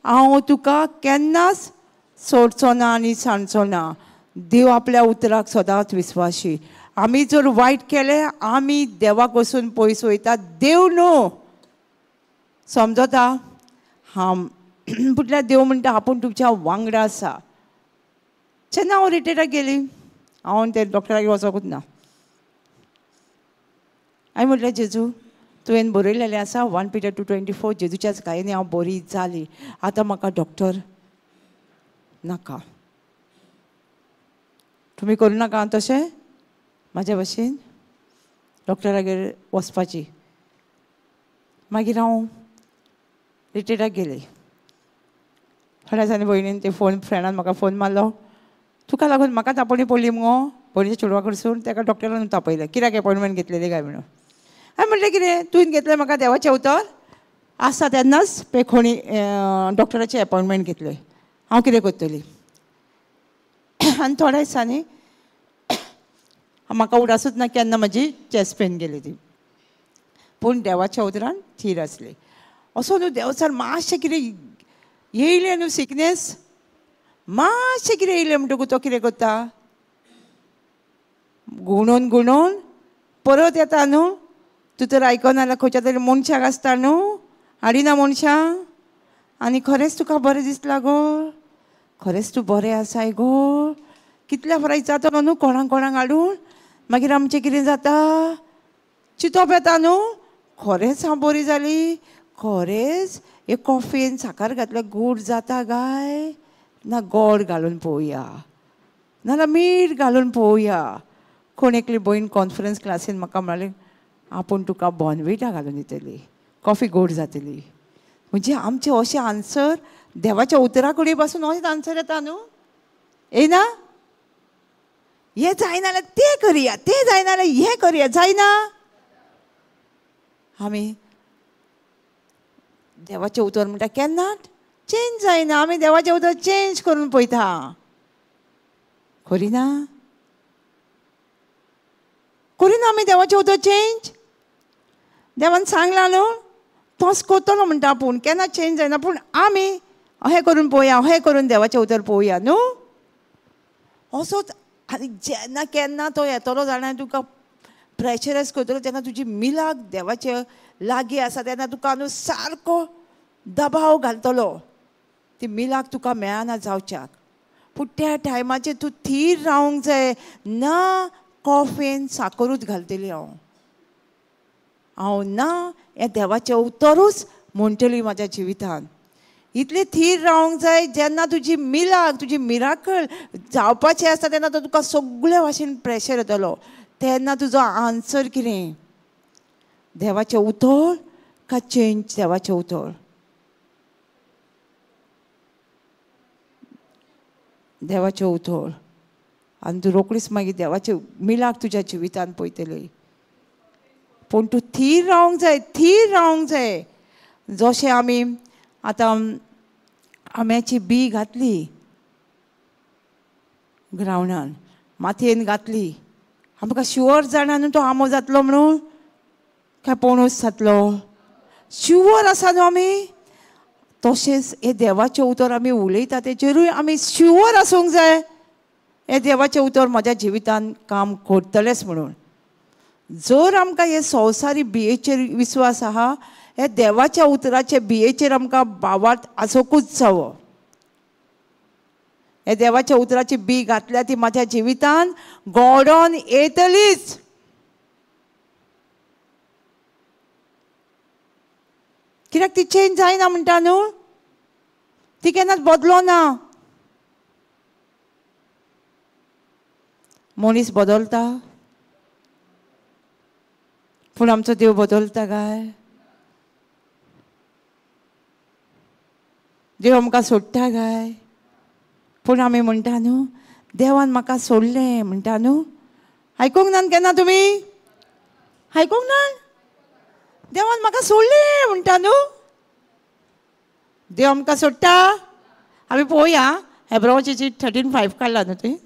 हांव तुका केन्नाच सोडचो ना आनी सांडचो ना देव आपल्या उतराक सदांच विस्वाशी आमी जर वायट केलें आमी देवाक वचून पयस वयता देव न्हू समजता हांव म्हटल्यार देव म्हणटा आपूण तुमच्या वांगडा आसा जेन्ना हांव रिटेडाक गेली हांव ते डॉक्टरागेर वचोंकूच ना हांवें म्हटलें जेजू तुवें बरयलेलें आसा 1 Peter 2:24 जेजूच्याच गायेनी हांव बरी जाली आतां म्हाका डॉक्टर नाका तुमी करूं नाका तशें म्हाज्या भशेन डॉक्टरागेर वचपाची. मागीर हांव रिट्रीटाक गेली. थोड्या दिसांनी भयणीन ते फ्रेंडान म्हाका फोन मारलो, तुका लागून म्हाका तापोवणी पडली मुगो भयणीच्या चेडवा कडसून, ताका डॉक्टरान तापयलें. कित्याक अपॉयंटमेंट घेतलेली काय म्हणून. हांवें म्हणलें कितें तुवें घेतलें म्हाका देवाचें उतर आसा तेन्नाच कोणी डॉक्टराची अपॉयंटमेंट घेतली. हांव कितें करतली. आनी थोड्या दिसांनी म्हाका उडासूच ना केन्ना म्हजी चॅस्ट पेन गेली ती. पूण देवाच्या उतरान थीर आसली. असो न्हू देव सर मातशें कितें येयलें न्हू सिकनेस, मातशें कितें येयलें म्हणटकूच तो कितें करता, गुणोवन परत येता न्हू. तूं तर आयकना जाल्यार खंयच्या तरी मनशाक आसता न्हू, हाडिना मनशां. आनी खरेंच तुका बरें दिसलां गो, खरेंच तूं बरें आसाय गो. कितल्या फराक जाता न्हू कोणाक हाडून. मागीर आमचें कितें जाता, चिंतप येता न्हू, खरेंच हांव बरी जाली, खरेंच हे कॉफयेन साखर घातल्यार गोड जाता काय ना गोड घालून पळोवया, नाजाल्यार मीठ घालून पळोवया. कोण एकली भयण कॉन्फरन्स क्लासीन म्हाका म्हणाली, आपूण तुका बॉर्नविटा घालून दितली, कॉफी गोड जातली. म्हणजे आमचे अशें आन्सर देवाच्या उतरा कडेन पासून अशेंच आन्सर येता न्हू. येना, हें जायना जाल्यार तें करया, तें जायना जाल्यार हें करया, जायना. आमी देवाचें उतर म्हणटा केन्नाच चेंज जायना. आमी देवाचें उतर चेंज करून पळयता, करिना आमी देवाचें उतर चेंज. देवान सांगलां न्हू तोच करतलो म्हणटा आपूण, केन्ना चेंज जायना. पूण आमी अहें करून पळोवया, अहें करून देवाचें उतर पळोवया न्हू. असोच आनी जेन्ना केन्ना तो येतलो जाणा तुका प्रेशरायज करतलो तेन्ना तुजी मिलाक देवाचे लागीं आसा तेन्ना तुका न्हू सारको दबाव घालतलो, ती मिलाक तुका मेळना जावच्याक. पूण त्या टायमाचेर तूं थीर रावंक जाय ना. कॉफयेन साकरूच घालतली हांव ना, हें देवाचें उतरूच म्हणटली म्हाज्या जिवितान. इतलें थीर रावंक जाय जेन्ना तुजी मिलाक, तुजी मिराकल जावपाचें आसता तेन्ना तो तुका सगळे भाशेन प्रेशर येतलो. तेन्ना तुजो आन्सर कितें, देवाचें उतर काय चेंज देवाचें उतर. देवाचें उतर. आनी तूं रोखडीच मागीर देवाचें मिलाक तुज्या जिवितान पळयतली. पूण तूं थीर रावंक जाय, थीर रावंक जाय. जशें आमी आतां आंब्याची बी घातली ग्रावंडान, मातयेन घातली, आमकां शुअर जाणा न्हू तो आंबो जातलो म्हणून काय पणस जातलो. शुअर आसा न्हू आमी. तशेंच हे देवाचें उतर आमी उलयता तेजेरूय आमी शुअर आसूंक जाय, हे देवाचें उतर म्हज्या जिवितान काम करतलेंच म्हणून. जर आमकां हे संवसारी बियेचेर विस्वास आहा, हे देवाच्या उतराचे बियेचेर आमकां बावार्थ आसोंकूच जावो. हे देवाच्या उतराची बी घातल्या ती म्हाज्या जिवितान घोडोन येतलीच. कित्याक ती चेंज जायना म्हणटा न्हू, ती केन्नाच बदलोना. मनीस बदलता पूण आमचो देव बदलता काय. देव आमकां सोडटा काय. पूण आमी म्हणटा न्हू देवान म्हाका सोडलें म्हणटा न्हू. आयकूंक ना केन्ना तुमी, आयकूंक ना. देवान म्हाका सोडलें म्हणटा न्हू. देव आमकां सोडटा. आमी पळोवया हेब्रावाची 13:5 काडला न्हू तुवें.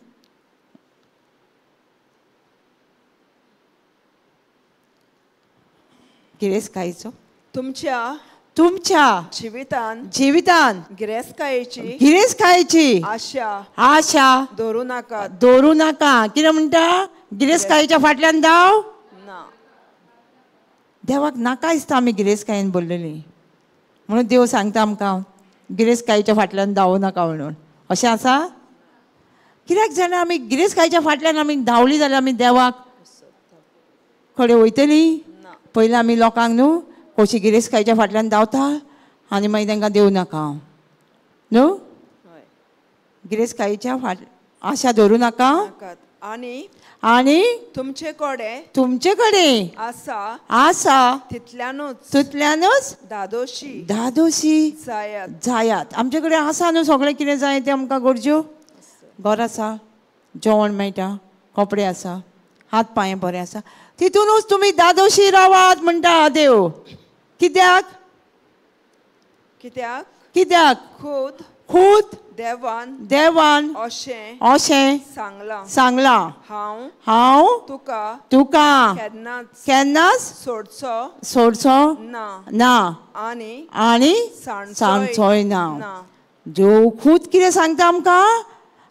गिरेस्तकायेचो तुमच्या जिवितान गिरेस्तकायेची आशा दवरूं नाका. कितें म्हणटा, गिरेस्तकायेच्या फाटल्यान धांव. देवाक नाका दिसता आमी गिरेस्तकायेन बोल्लेली म्हणून देव सांगता आमकां गिरेस्तकायेच्या फाटल्यान धांवूं नाका म्हणून. अशें आसा. कित्याक जाणा आमी गिरेस्तकायेच्या फाटल्यान आमी धांवली जाल्यार आमी देवाक कडेन वयतली. पयलीं आमी लोकांक न्हू कशी गिरेस्तकायेच्या फाटल्यान धांवता आनी मागीर तांकां देव नाका न्हू. गिरेस्तकायेच्या आशा दवरूं नाका. आणि आणि तुमचे कोडे तुमचे कडेन आसा आसा तितल्यानूच दादोशी जायात जायात. आमचे कडेन आसा न्हू सगळें कितें जाय तें आमकां गरज्यो. घर आसा, जेवण मेळटा, कपडे आसा, हात पांय बरें आसा, तितूनच तुमी दादोशी रावात म्हणटा देव. कित्याक कित्याक कित्याक खुद खूद देवान अशें सांगला हांव तुका केन्नाच सोडचो ना आनी सांडचोय ना. देव खूद कितें सांगता आमकां,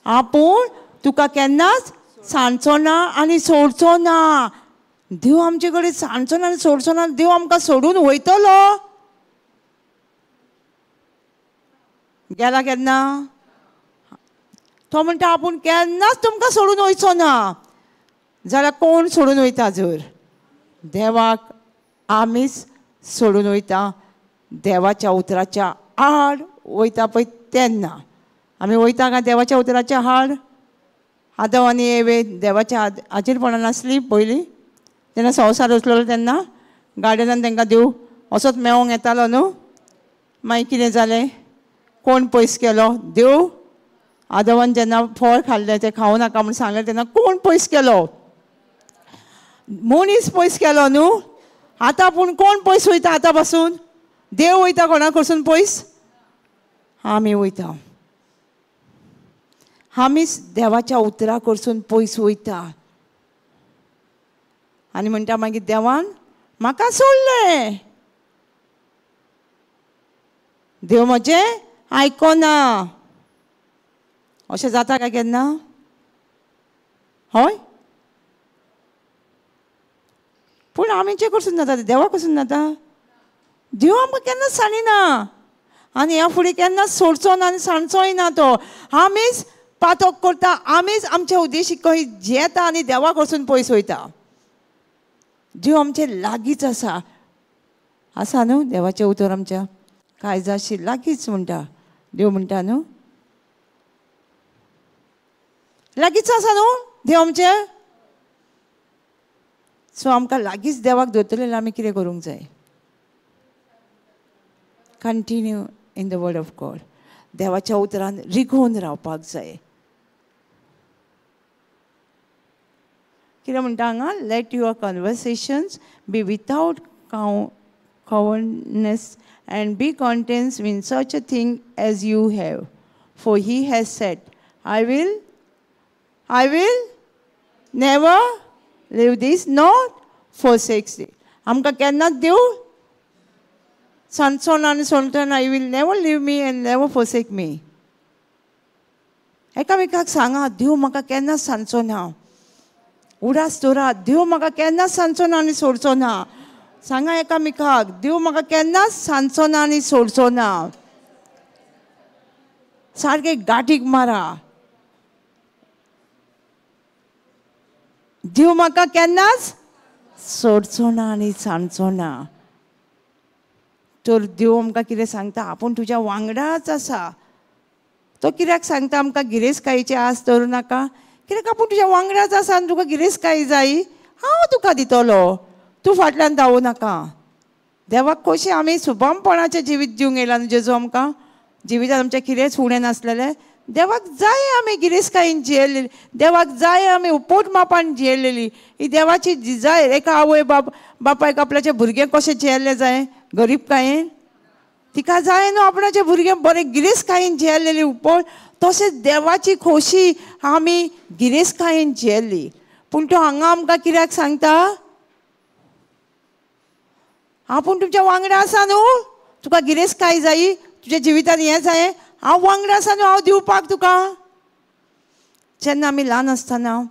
आपूण तुका केन्नाच सांडचो ना आनी सोडचो ना. देव आमचे कडेन सांडचो ना आनी सोडचो ना. देव आमकां सोडून वयतलो गेला केन्ना? तो म्हणटा आपूण केन्नाच तुमकां सोडून वयचो ना. जाल्यार कोण सोडून वयता? जर देवाक आमीच सोडून वयता, देवाच्या उतराच्या आड वयता पळय तेन्ना. आमी वयता काय देवाच्या उतराच्या आड? आदम आनी एवे देवाच्या हाजेरपणान आसली पयलीं, जेन्ना संवसार रचलेलो तेन्ना गार्डनान तांकां देव असोच मेळोंक येतालो न्हू. मागीर कितें जालें? कोण पयस केलो? देव. आदमान जेन्ना फळ खाल्लें तें खावं नाका म्हूण सांगलें तेन्ना कोण पयस केलो? मनीस पयस केलो न्हू. आतां पूण कोण पयस वयता आतां पासून? देव वयता कोणा कडसून पयस? आमी वयता. आमीच देवाच्या उतरा कडसून पयस वयता आनी म्हणटा मागीर देवान म्हाका सोडलें. देव म्हजें आयकोना. अशें जाता काय केन्ना? हय. पूण आमीचे कडसून जाता तें देवा कडसून जाता. देव आमकां केन्नाच सांडिना आनी ह्या फुडें केन्नाच सोडचो ना आनी सांडचोय ना. तो आमीच पातक करता, आमीच आमच्या उद्देशीक कही जेता आनी देवा कडसून पयस वयता. देव आमचे लागींच आसा न्हू. देवाचें उतर आमच्या काळजाशी लागींच म्हणटा. देव म्हणटा न्हू, लागींच आसा न्हू देव आमचे. सो आमकां लागींच देवाक धरतले आमी कितें करूंक जाय? Continue in the word of God. देवाच्या उतरान रिगोवन रावपाक जाय. कितें म्हणटा हांगा? Let your conversations be without covetousness and be content in such a thing as you have. For he has said, I will never leave this nor forsake thee. आमकां केन्नाच देव सांडचो ना आनी सोडचो ना. You will never leave me and never forsake me. एकामेकाक सांगा, देव म्हाका केन्नाच सांडचो ना. उडास दवरात, देव म्हाका केन्नाच सांडचो ना आनी सोडचो ना. सांगा एकामेकाक, देव म्हाका केन्नाच सांडचो ना आनी सोडचो ना. सारके गाठीक मारा. देव म्हाका केन्नाच सोडचो ना आनी सांडचो ना. तर देव आमकां कितें सांगता? आपूण तुज्या वांगडाच आसा. तो कित्याक सांगता आमकां गिरेस्तकायेची आस धरूं नाका? कित्याक आपूण तुज्या वांगडाच आसा आनी तुका गिरेस्तकाय जायी, हांव तुका दितलो. तूं फाटल्यान धांवूं नाका. देवाक कशें आमी सुभामपणाचें जिवीत दिवंक येयला न्हू. जेजू आमकां जिवितांत आमचें कितेंच फुडें नासलेलें. देवाक जाय आमी गिरेस्तकायेन जियेलेली, देवाक जाय आमी उपोट मापान जियेलेली. ही देवाची जिजाय. एका आवय बापायक आपल्याचें भुरगें कशें जियेल्लें जाय? गरीबकायेन. तिका जाय न्हू आपणाचें भुरगें बरें गिरेस्तकायेन जियेलेली उपोट. तशेंच देवाची खोशी आमी गिरेस्तकायेन जियेल्ली. पूण तो हांगा आमकां कित्याक सांगता? आपूण तुमच्या वांगडा आसा न्हू. तुका गिरेस्तकाय जायी, तुज्या जिवितांत हें जाय, हांव वांगडा आसा न्हू, हांव दिवपाक तुका. जेन्ना आमी ल्हान आसतना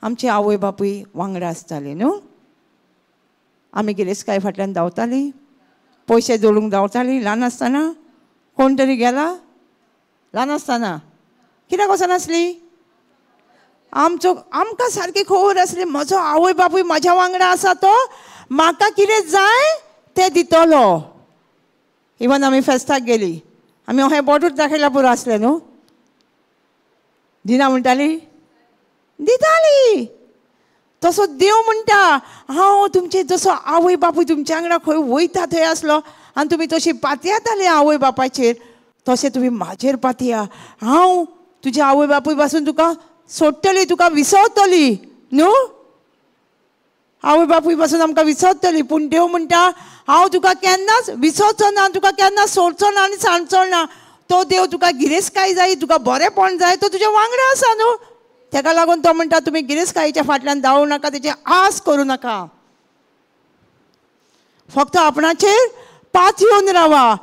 आमची आवय बापूय वांगडा आसताली न्हू. आमी गिरेस्तकाय फाटल्यान धांवतालीं, पयशे जोडूंक धांवतालीं. ल्हान आसतना कोण तरी गेला ल्हान आसतना कित्याक वचनासली? आमकां सारकी खबर आसली म्हजो आवय बापूय म्हाज्या वांगडा आसा, तो म्हाका कितें जाय तें दितलो. इवन आमी फेस्ताक गेली, आमी अहें बोटूच दाखयल्यार पुरो आसलें न्हू. दिना म्हणटाली दिताली. तसो देव म्हणटा हांव तुमचे जसो आवय बापूय तुमच्या वांगडा खंय वयता थंय आसलो आनी तुमी तशी पातयेताले आवय बापाचेर, तशें तुमी म्हाजेर पातया. हांव तुज्या आवय बापूय पासून तुका सोडटली, तुका विसरतली न्हू. आवय बापूय पासून आमकां विसरतली, पूण देव म्हणटा हांव तुका केन्नाच विसरचो ना, तुका केन्ना सोडचो ना आनी सांडचो ना. तो देव तुका गिरेस्तकाय जाय, तुका बरेंपण जाय, तो तुज्या वांगडा आसा न्हू. ताका लागून तो म्हणटा तुमी गिरेस्तकायेच्या फाटल्यान धांवू नाका, तेची आस करूं नाका. फक्त आपणाचेर पात येवन रावा,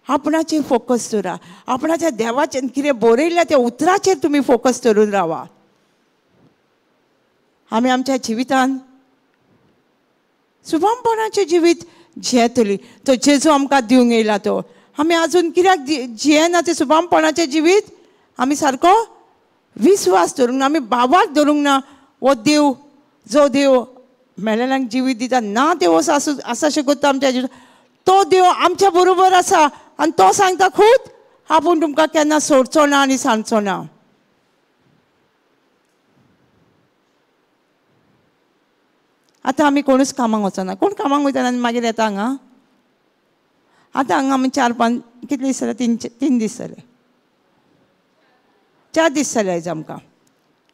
आपणाचेर फोकस दवरा. आपणाच्या देवाचें कितें बरयल्ल्या त्या उतराचेर तुमी फोकस करून रावा. आमी आमच्या जिवितान शुभमपणाचें जिवीत जियेतली. तो जेजू आमकां दिवंक येयला तो. आमी आजून कित्याक जियेना तें शुभमपणाचें जिवीत? आमी सारको विश्वास धरूंक ना, आमी बाबाक धरूंक ना. हो देव जो देव मेलेल्यांक जिवीत दिता ना तें आसा कोत्ता आमच्या जिवितांत, तो देव आमच्या बरोबर आसा आनी तो सांगता खूद आपूण तुमकां केन्ना सोडचो ना आनी सांडचो ना. आतां आमी कोणूच कामाक वचना. कोण कामाक वयता आनी मागीर येता हांगा? आतां हांगा आमी 4-5 कितले दीस जाले? 3 दीस जाले, 4 दीस जाले आयज आमकां.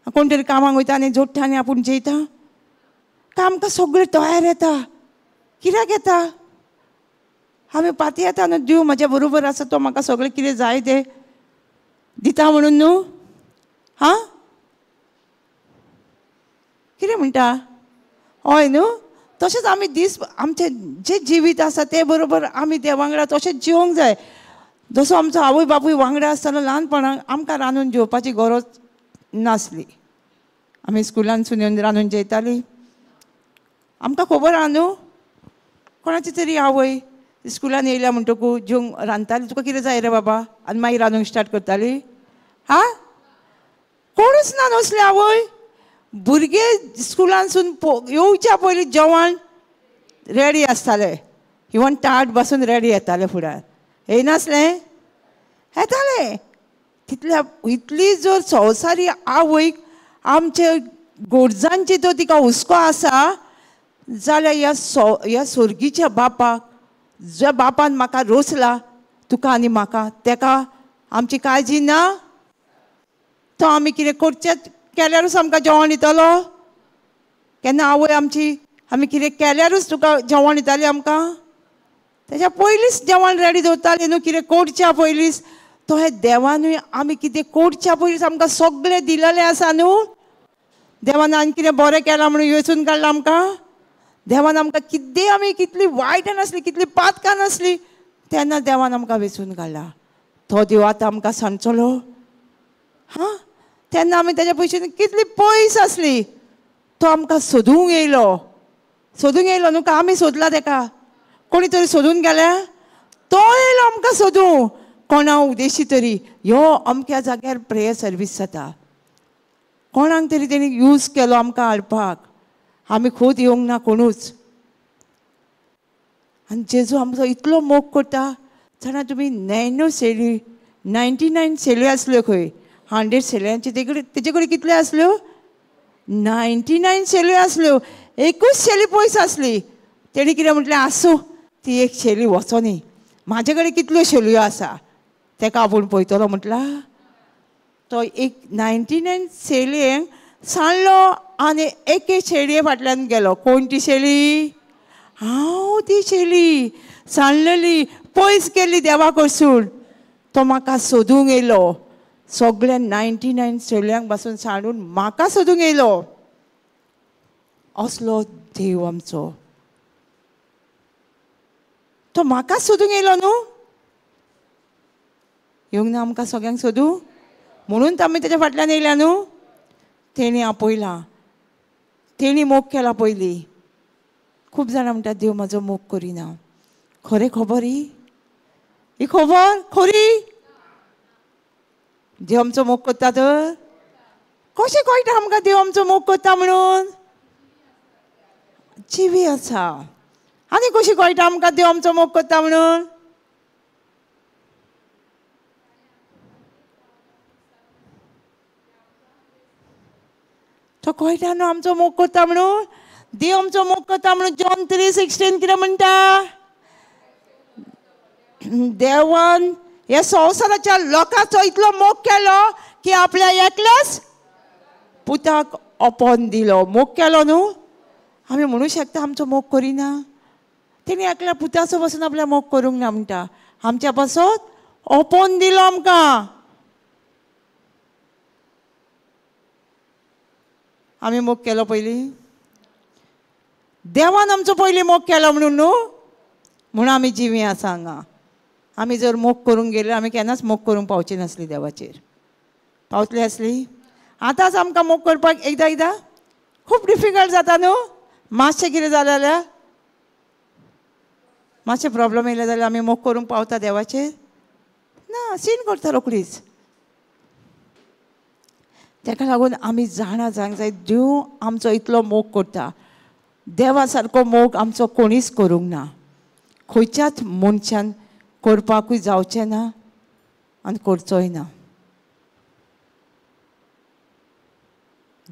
कोण तरी कामाक वयता आनी जोडटा आनी आपूण जेयता काय आमकां सगळें तयार येता? कित्याक येता? आमी पाती येता न्हू, देव म्हाज्या बरोबर आसा, तो म्हाका सगळें कितें जाय तें दिता म्हणून न्हू. हां कितें म्हणटा? हय न्हू. तशेंच आमी दीस आमचें जें जिवीत आसा ते बरोबर आमी देवा वांगडा तशेंच जिवंक जाय. जसो आमचो आवय बापूय वांगडा आसतालो ल्हानपणांत, आमकां रांदून जेवपाची गरज नासली. आमी स्कुलानसून येवन रांदून जेयतालीं. आमकां खबर आहा न्हू, कोणाची तरी आवय स्कुलान येयल्या म्हणटकूच जेवंक रांदताली, तुका कितें जाय रे बाबा, आनी मागीर रांदूंक स्टार्ट करताली. हां कोणूच ना नसले आवय. भुरगे स्कुलानसून येवच्या पयलीं जेवण रेडी आसतालें. इवन ताट बसून रेडी येताले फुड्यान. येयनासलें? येतालें. इतली जर संवसारी आवयक आमचे गोरजांची तो तिका हुस्को आसा जाल्यार ह्या सुर्गीच्या बापाक, ज्या बापान म्हाका रोसला, तुका आनी म्हाका, तेका आमची काळजी ना? तो आमी कितें करचें केल्यारूच आमकां जेवण दितलो? केन्ना आवय आमची आमी कितें केल्यारूच तुका जेवण दिताली आमकां? तेज्या पयलींच जेवण रेडी दवरताली न्हू, कितें करच्या पयलींच. तो हे देवानूय आमी कितें करच्या पयलींच आमकां सगळें दिलेलें आसा न्हू. देवान आनी कितें बरें केलां म्हणून वेंचून काडलां आमकां? देवान आमकां कितें आमी कितलीं वायट नासलीं, कितलीं पातकां नासलीं, तेन्ना देवान आमकां वेंचून काडला. तो देव आतां आमकां सांडचलो? हां तेन्ना आमी तेज्या पयशेन कितलीं पयस आसलीं. तो आमकां सोदूंक येयलो न्हू, काय आमी सोदला तेका? कोणी तरी सोदून गेल्या? तो येयलो आमकां सोदूं. कोणा उद्देशी तरी ह्यो अमक्या जाग्यार प्रेयर सर्वीस जाता, कोणाक तरी तेणी यूज केलो आमकां हाडपाक. आमी खूद येवंक ना कोणूच. आनी जेजू आमचो इतलो मोग करता. जाणा तुमी 99 सेली आसल्यो खंय, 100 सेल्यांची तेजे कडेन कितल्यो आसल्यो? 99 सेल्यो आसल्यो. एकूच शेली पयस आसली. तेणी कितें म्हटलें, आसूं ती एक शेली वचो न्ही, म्हाजे कडेन कितल्यो शेलयो आसा, तेका आपूण पळयतलो म्हटला. तो एक 99 शेलयेंक सांडलो आनी एके शेलये फाटल्यान गेलो. कोण ती शेली? हांव ती शेली सांडलेली, पयस गेल्ली देवा कडसून. तो म्हाका सोदूंक येयलो. सगळ्या 99 शेलयांक पासून सांडून म्हाका सोदूंक येयलो. असलो देव आमचो. तो म्हाका सोदूंक येयलो न्हू, येवंक ना आमकां सगळ्यांक सोदूं? म्हणून तर आमी तेज्या फाटल्यान येयल्या न्हू. तेणी आपयलां, तेणी मोग केला पयलीं. खूब जाणां म्हणटात देव म्हाजो मोग करिना. खरें खबर ही खबर खरी? देव आमचो मोग करता तर? कशें कळटा आमकां देव आमचो मोग करता म्हणून? जिवी आसा. आनी कशी कळटा आमकां देव आमचो मोग करता म्हणून? तो कळटा न्हू आमचो मोग करता म्हणून. देव आमचो मोग करता म्हणून जॉन 3:16 कितें म्हणटा. देवान ह्या संवसाराच्या लोकांचो इतलो मोग केलो की आपल्या एकल्याच पुताक ओपोन दिलो. मोग केलो न्हू. आमी म्हणू शकता आमचो मोग करिना. तेणी एकल्या पुताचो पासून आपल्या मोग करूंक ना म्हणटा. आमच्या पासून ओपोन दिलो आमकां. आमी मोग केलो पयलीं. देवान आमचो पयलीं मोग केलो म्हणून न्हू. म्हणून आमी जिवी आसा हांगा. आमी जर मोग करूंक गेले आमी केन्नाच मोग करूंक पावची नासली देवाचेर. पावतली आसली. आतांच आमकां मोग करपाक एकदां खूब डिफिकल्ट जाता न्हू. मातशें कितें जालें जाल्यार मातशें प्रॉब्लम येयले जाल्यार आमी मोग करूंक पावता देवाचेर ना. सीन करता रोखडीच. ताका लागून आमी जाणा जावंक जाय देव आमचो इतलो मोग करता. देवा सारको मोग आमचो कोणीच करूंक ना. खंयच्याच मनशान करपाकूय जावचें ना आनी करचोय ना.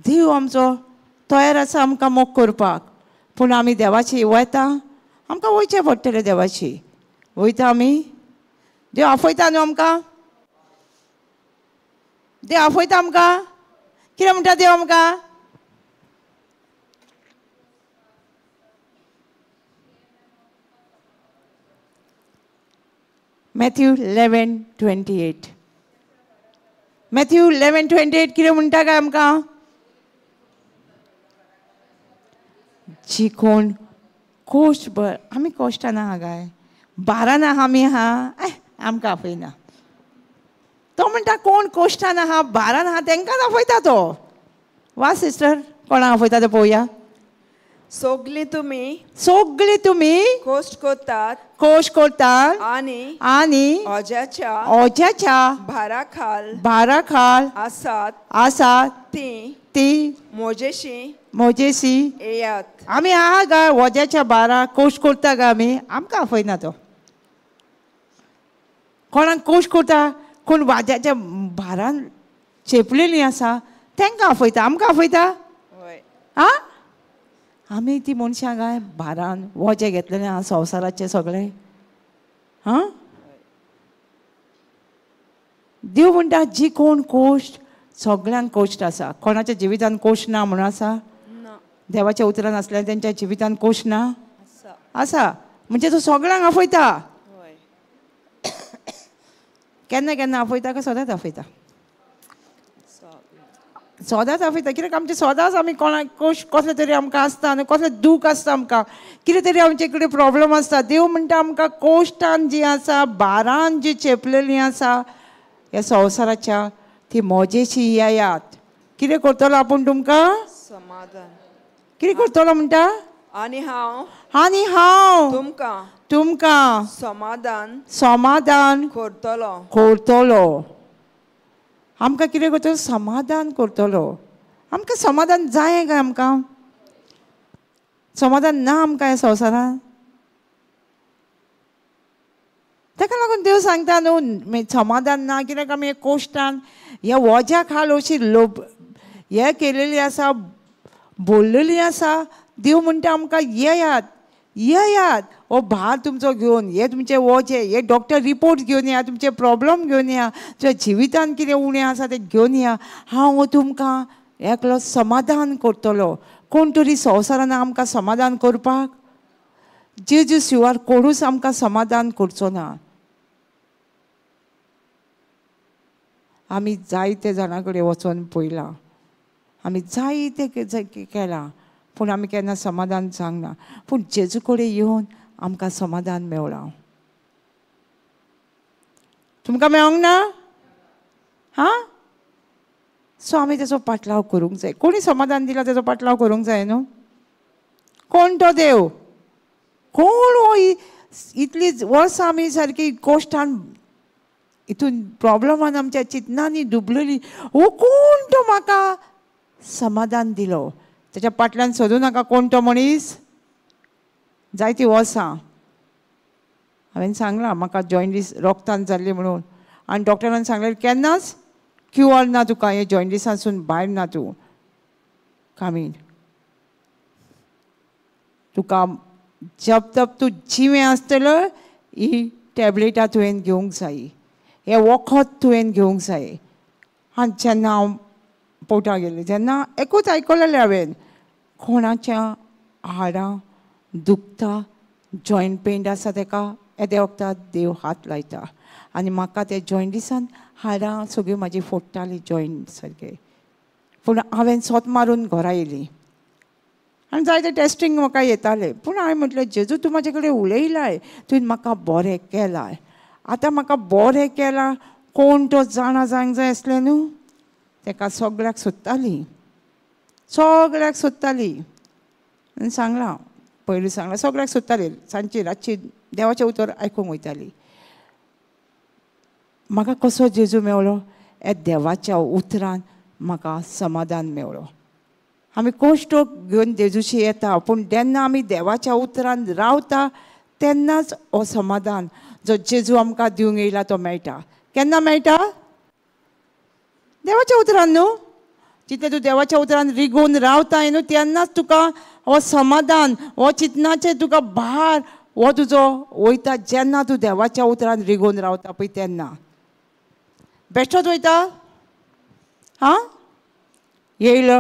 देव आमचो तयार आसा आमकां मोग करपाक. पूण आमी देवाची वयता. आमकां वयचें पडटलें देवाची. वयता आमी. देव आफयता न्हू आमकां. देव आफयता आमकां. कितें म्हणटा देव आमकां. मॅथ्यू 11:28. मॅथ्यू 11:28 कितें म्हणटा काय आमकां. जी कोण कोश्ट आमी कोश्टान आहा काय बारान आहा आमी आहा आमकां आफयना. तो म्हणटा कोण कोश्टान आहा बारान आहा तांकांच आफयता तो. वा सिस्टर कोणाक आफयता ते पळोवया. सगळी तुमी कोस्ट करतात आनी ओज्याच्या भारा खाल आसात ती मोजेशी येयात. आमी आहा काय ओज्याच्या भारा कोश्ट करता काय आमी आमकां आफयना तो. कोणाक कोश्ट करता कोण वाज्याच्या भारान चेपलेलीं आसा तांकां आफयता. आमकां आफयता. आ आमी ती मनशां काय भारान वजें घेतलेलें आहा संवसाराचें सगळें. हां देव म्हणटा जी कोण कोश्ट सगळ्यांक कोश्ट आसा. कोणाच्या जिवितान कोश्ट ना म्हणून आसा. देवाच्या उतरान आसलें तेंच्या जिवितान कोश्ट ना आसा. म्हणजे तो सगळ्यांक आफयता. केन्ना केन्ना आफयता काय सदांच आफयता. सदांच आफयता. कित्याक आमचे सदांच आमी कोणाक कोश्ट कसले तरी आमकां आसता आनी कसलें दूख आसता आमकां. कितें तरी आमचे कडेन प्रॉब्लम आसता. देव म्हणटा आमकां कोश्टान जी आसा भारान जी चेपलेलीं आसा ह्या संवसाराच्या ती मोजेशी येयात. कितें करतलो आपूण तुमकां समाधान. कितें करतलो म्हणटा. आनी हांव तुमकां समाधान करतलो. आमकां कितें करतलो समाधान करतलो. आमकां समाधान जाय काय आमकां समाधान ना आमकां ह्या संवसारान. ताका लागून देव सांगता न्हू समाधान ना. कित्याक आमी कोश्टान ह्या वज्या खाल अशी हे केलेली आसा बोललेली आसा. देव म्हणटा आमकां येयात हो भार तुमचो घेवन हे तुमचे वजे हे डॉक्टर रिपोर्ट घेवन या तुमचे प्रॉब्लम घेवन या तुज्या जिवितान कितें उणें आसा तें घेवन या. हांव तुमकां एकलो समाधान करतलो. कोण तरी संवसारान आमकां समाधान करपाक जेजू शिवार कोणूच आमकां समाधान करचो ना. आमी जायते जाणां कडेन वचोन पळयलां. आमी जायते केलां पूण आमी केन्ना समाधान जावंक ना. पूण जेजू कडेन येवन आमकां समाधान मेवलां. तुमकां मेळोंक ना. हां सो आमी तेजो पाटलाव करूंक जाय. कोणी समाधान दिला तेजो पाटलाव करूंक जाय न्हू. कोण तो देव. कोण हो इतली वर्सां आमी सारकी कोश्टान हितून प्रॉब्लमान आमच्या चिंतनांनी डुबलेली. हो कोण तो म्हाका समाधान दिलो. तेच्या फाटल्यान सोदूं नाका कोण तो मनीस. जायतीं वर्सां हांवें सांगलां म्हाका जॉयंटीस रोगतान जाल्ली म्हणून आनी डॉक्टरान सांगलें केन्नाच क्युअर ना तुका हे जॉयंटिसांसून भायर ना तूं. कामीण तुका जब तब तूं जिवें आसतलो ही टॅबलेटां तुवें घेवंक जाय, हें वखद तुवें घेवंक जाय. आनी जेन्ना हांव पोर्टाक गेलें जेन्ना एकूच आयकलेलें हांवें कोणाच्या हाडां दुखता, जॉयंट पेन आसा ताका येद्या वखदां देव हात लायता. आनी म्हाका ते जॉयंटिसान हाडां सगळीं म्हाजी फोडटालीं जॉयंट सारके. पूण हांवें सोत मारून घरा येयलीं आनी जायते टेस्टींग म्हाका येतालें. पूण हांवें म्हटलें जेजू तूं म्हाजे कडेन उलयलाय, तुवें म्हाका बरें केलां. आतां म्हाका बरें केलां कोण तो जाणा जावंक जाय आसलें न्हू. ताका सगळ्याक सोदतालीं आनी सांगलां पयलीं सांगलां सगळ्याक सोदतालीं. सांजची रातची देवाचें उतर आयकूंक वयतालीं. म्हाका कसो जेजू मेवलो, हे देवाच्या उतरान म्हाका समाधान मेवलो. आमी कश्ट घेवन जेजूशी येता पूण जेन्ना आमी देवाच्या उतरान रावता तेन्नाच हो समाधान जो जेजू आमकां दिवंक येयला तो मेळटा. केन्ना मेळटा? देवाच्या उतरान न्हू. जितलें तूं देवाच्या उतरान रिगून रावताय न्हू तेन्नाच तुका हो समाधान, हो चिंतनाचे तुका भार हो तुजो वयता. जेन्ना तूं देवाच्या उतरान रिगून रावता पळय तेन्ना बेश्टोच वयता. हां येयलो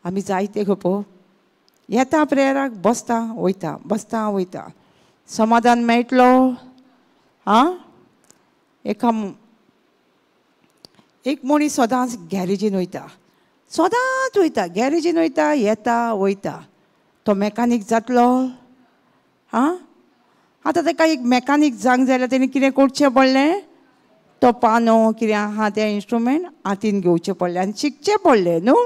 आमी जायते गपो येता प्रेयराक बसता वयता समाधान मेळटलो. हां एक मनीस सदांच गॅरेजीन वयता गॅरेजीन वयता येता वयता. तो मॅकानीक जातलो. हां आतां ताका एक मॅकानीक जावंक जाल्यार तेणी कितें करचें पडलें, तो पानो कितें आहा तें इन्स्ट्रुमेंट हातीन घेवचें पडलें आनी शिकचें पडलें न्हू.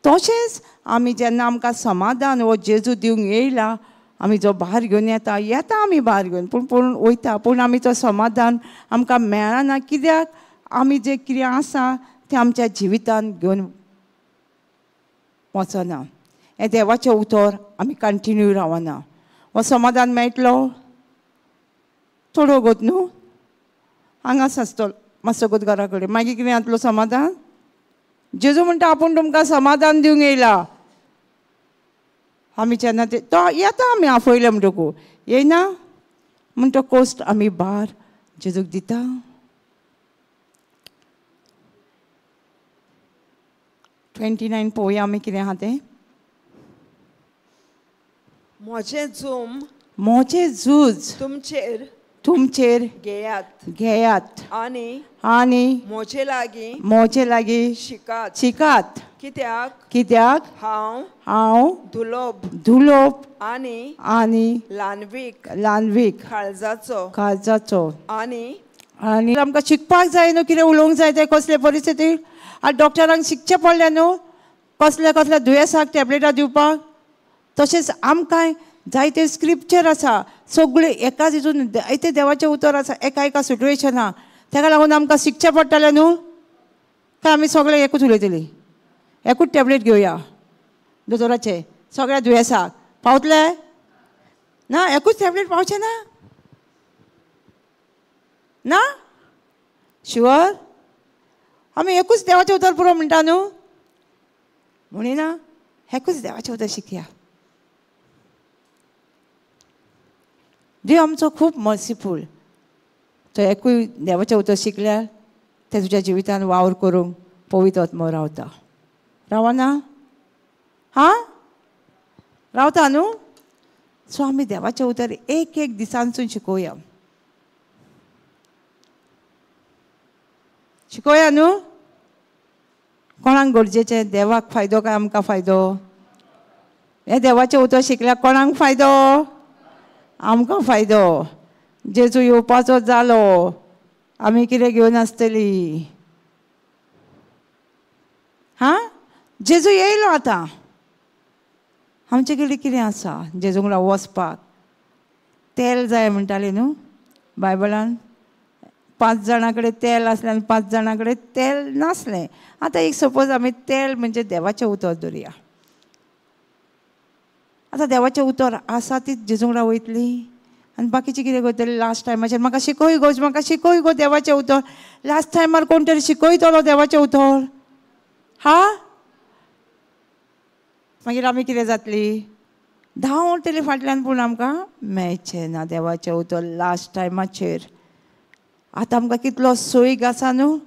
तशेंच आमी जेन्ना आमकां समाधान हो जेजू दिवंक येयला आमी जो भार घेवन येता आमी भार घेवन पूण वयता पूण आमी तो समाधान आमकां मेळना. कित्याक आमी जें कितें आसा तें आमच्या जिवितान घेवन वचना. हें देवाचें उतर आमी कंटिन्यू रावना. हो समाधान मेळटलो थोडो वगत न्हू. हांगाच आसतलो मातसो वगत घरा कडेन मागीर कितें जातलो समाधान. जेजू म्हणटा आपूण तुमकां समाधान दिवंक येयला. आमी जेन्ना तो येता आमी आफयले म्हणटकूच येयना म्हण तो कोस्ट आमी भार जेजूक दिता. 29 पळोवया आमी कितें आहा तें. मोचे झूज तुमचेर घेयात आनी मोचे लागीं शिकात. कित्याक हांव धुलोप आनी ल्हानवीक काळजाचो. आनी आमकां शिकपाक जाय न्हू कितें उलोवंक जाय तें कसले परिस्थितींत. आतां डॉक्टरांक शिकचें पडलें न्हू कसल्या दुयेंसाक टॅबलेटां दिवपाक. तशेंच आमकांय जायते स्क्रिप्चर आसा सगळे एकाच हितून जायते देवाचें उतर आसा एका सिट्युएशना. ताका लागून आमकां शिकचें पडटलें न्हू काय आमी सगळे एकूच उलयतलीं. एकूच टॅबलेट घेवया दोतोराचें सगळ्या दुयेंसाक पावतले ना. एकूच टॅबलेट पावचें ना शुअर. आमी एकूच देवाचें उतर पुरो म्हणटा न्हू म्हणिना. एकूच देवाचें उतर शिकया. देव आमचो खूब मर्सीफूल. तो एकूय देवाचें उतर शिकल्यार तें तुज्या जिवितान वावर करूंक पवित्र आत्मो रावता. रावना? हां रावता न्हू. सो आमी देवाचें उतर एक दिसांसून शिकोवया न्हू. कोणाक गरजेचें देवाक फायदो काय आमकां फायदो. हें देवाचें उतर शिकल्यार कोणाक फायदो आमकां फायदो. जेजू येवपाचो जालो आमी कितें घेवन आसतलीं. हां जेजू येयलो आतां आमचे कडेन कितें आसा जेजू वांगडा वचपाक. तेल जाय म्हणटाले न्हू बायबलान. 5 जाणां कडेन तेल आसलें आनी 5 जाणां कडेन तेल नासलें. आतां एक सपोज आमी तेल म्हणजे देवाचें उतर धरया. आतां देवाचें उतर आसा तीच जेजू वांगडा वयतली आनी बाकीची कितें करतली. लास्ट टायमाचेर म्हाका शिकय गो देवाचें उतर. लास्ट टायमार कोण तरी शिकयतलो देवाचें उतर. हां मागीर आमी कितें जातली धांवतली फाटल्यान पूण आमकां मेळचें ना देवाचें उतर लास्ट टायमाचेर. आतां आमकां कितलो सोयीक आसा न्हू.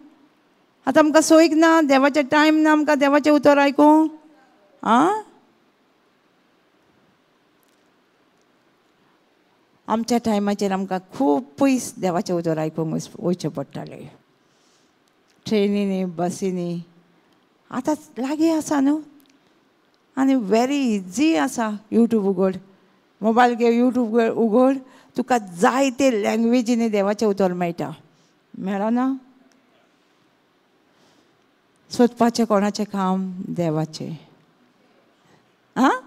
आतां आमकां सोयीक ना देवाचें टायम ना आमकां देवाचें उतर आयकूंक. आं आमच्या टायमाचेर आमकां खूब पयस देवाचें उतर आयकूंक वयचें पडटालें. ट्रेनीनी बसीनी. आतां लागीं आसा न्हू आनी वेरी इजी आसा. यूट्यूब उगड मोबायल घे यूट्यूब उगड तुका जाय ते लँग्वेजीनी देवाचें उतर मेळटा. मेळना सोदपाचें कोणाचें काम देवाचें. आं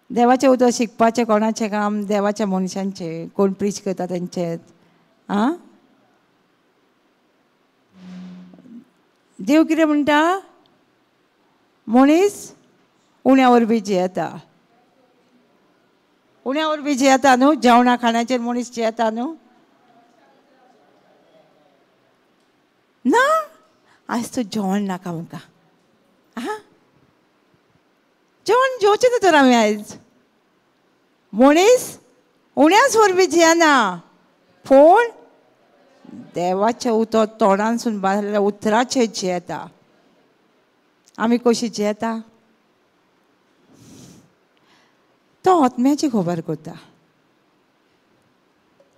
देवाचें उतर शिकपाचें कोणाचें काम देवाच्या मनशांचें. कोण प्रीच करता तेंचें. आं देव कितें म्हणटा मनीस उण्या वरवीं जियेता. उण्या वरवीं जियेता न्हू. जेवणा खाणाचेर मनीस जियेता न्हू. ना आयज तूं जेवण नाका म्हाका. आं जेवण जेवचें ना तर आमी आयज. मनीस उण्याच वरवीं जियेना पूण देवाचें उतर तोंडानसून भायल्या उतराचेर जियेता. आमी कशीं जियेता तो आत्म्याची खबर करता.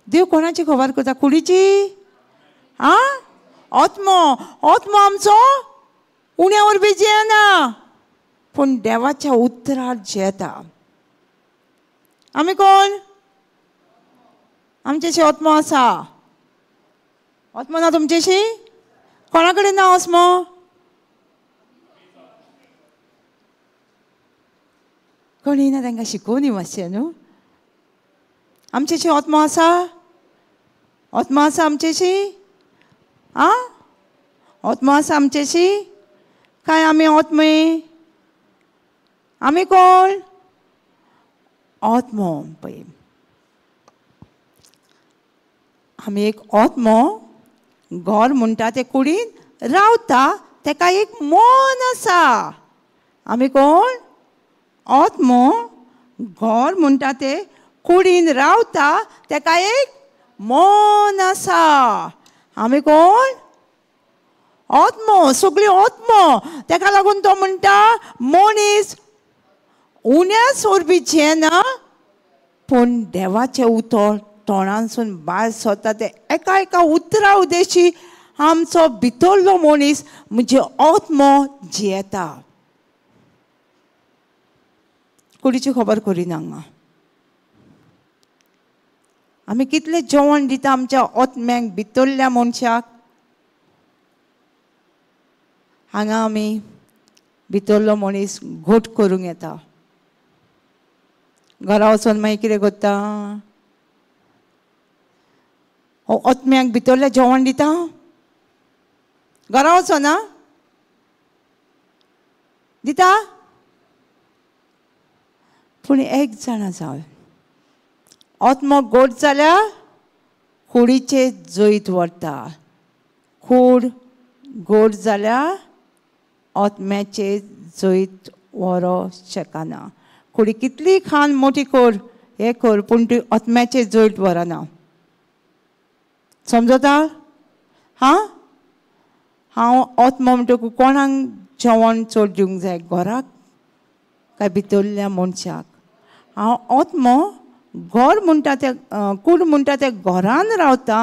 देव कोणाची खबर करता कुडीची. आं आत्मो आत्मो आमचो उण्या वरवीं जियेना पूण देवाच्या उतरार जियेता. आमी कोण आमचेशी आत्मो आसा. आत्मो ना तुमचेशी. कोणा कडेन ना आत्मो. कोणी ना तांकां शिकोवनी मातशें न्हू. आमचेशी आत्मो आसा. आत्मो आसा आमचेशी. आं आत्मो आसा आमचेशी काय आमी आत्मे. आमी कोण आत्मो. पळय आमी एक आत्मो घर म्हणटा ते कुडीन रावता तेका एक मन आसा. आमी कोण आत्मो घर म्हणटा ते कुडीन रावता तेका एक मन आसा. आमी कोण आत्मो सगळी आत्मो. तेका लागून तो म्हणटा मनीस उण्याच वरवीं जियेना पूण देवाचें उतर तोंडानसून भायर सरता ते एका एका उतरा उदेशी आमचो भितरलो मनीस म्हणजे आत्मो जियेता. कुडीची खबर करिना हांगा. आमी कितलें जेवण दिता आमच्या आत्म्यांक भितरल्या मनशाक. हांगा आमी भितरलो मनीस घोट करूंक येता. घरा वचून मागीर कितें करता आत्म्यांक भितरलें जेवण दिता. घरा वचोन ना दिता पूण एक जाणा जाय आत्मो गोड जाल्यार कुडीचे जैत व्हरता. कूड गोड जाल्यार आत्म्याचे जैत व्हरोंक शकना. कुडी कितली खान मोठी कर हे कर पूण ती आत्म्याचे जैत व्हरना. समजता. हां हांव आत्मो म्हणटकूच कोणाक जेवण चड दिवंक जाय घराक काय भितरल्या मनशाक. हांव आत्मो घर म्हणटा ते कूड म्हणटा ते घरान रावता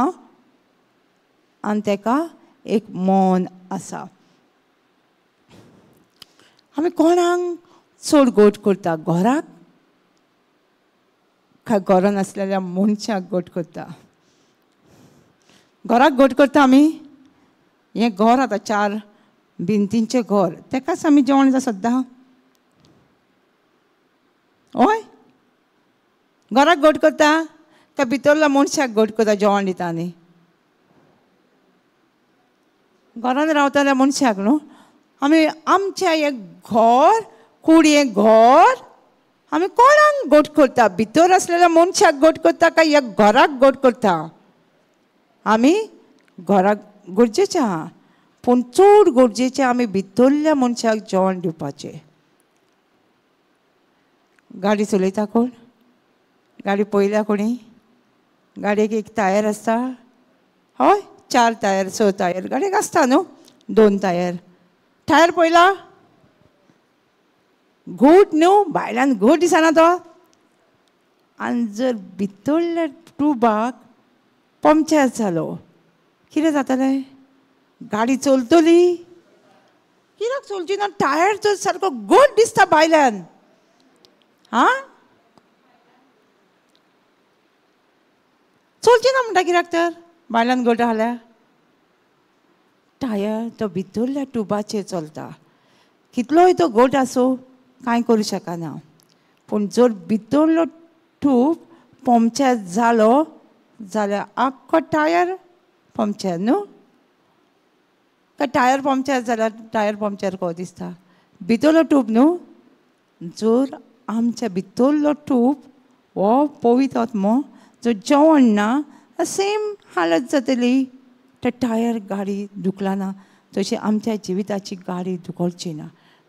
आनी तेका एक मन आसा. आमी कोणाक चड गोट करता घराक काय घरान आसलेल्या मनशाक गोट करता. घराक गोट करता आमी. हें घर आतां 4 भिंतींचें घर तेकाच आमी जेवण दिता सद्दां. हय घराक गोट करता काय भितरल्या मनशाक गोट करता जेवण दिता न्ही. घरान रावतल्या मनशाक न्हू. आमी आमचें हें घर कूड हें घर आमी कोणाक गोट करता. भितर आसलेल्या मनशाक गोट करता काय ह्या घराक गोट करता. आमी घराक गरजेचें आहा पूण चड गरजेचें आमी भितरल्या मनशाक जेवण दिवपाचें. गाडी चलयता कोण? गाडी पळयल्या कोणी? गाडयेक एक टायर आसता, हय 4 टायर 6 टायर गाडयेक आसता न्हू, 2 टायर. टायर पळयला? घोट न्हू, भायल्यान घोट दिसना तो. आनी जर भितरल्या ट्यूबाक पंक्चर जालो, कितें जातलें? गाडी चलतली? कित्याक चलची ना? टायर तर सारको घोट दिसता भायल्यान. हां, चलची ना म्हणटा कित्याक तर भायल्यान घोट आसल्या? टायर तो भितरल्या ट्यूबाचेर चलता. कितलोय तो घोट आसूं कांय करूं शकना. पूण जर भितरलो ट्यूब पंक्चर जालो जाल्यार आख्खो टायर पंक्चर न्हू. काय टायर पंक्चर जाल्यार टायर पंक्चर को दिसता? भितरलो ट्यूब न्हू. जर आमच्या भितरलो ट्यूब हो पवित्र आत्मो जर जेवण ना सेम हालत जातली. ते टायर गाडी दुखलाना तशी आमच्या जिविताची गाडी दुखोवची ना.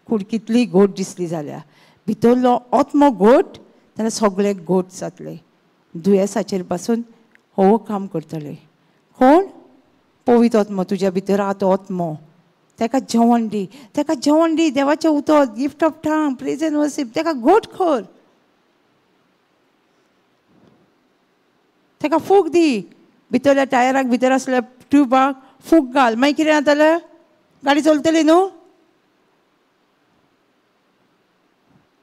कूड कितली घोट दिसली जाल्यार भितरलो आत्मो घोट जाल्यार सगळे घोट जातले. दुयेंसाचेर पासून हो काम करतले. कोण? पवित्र आत्मो तुज्या भितर आहा तो आत्मो. ताका जेवण दी, ताका जेवण दी. देवाचें उतर, gift of tongue, praise end worship, ताका घोट कर. ताका फूक दी. भितरल्या टायराक भितर आसल्या ट्यूबाक फूक घाल. मागीर कितें जातलें? गाडी चलतली न्हू.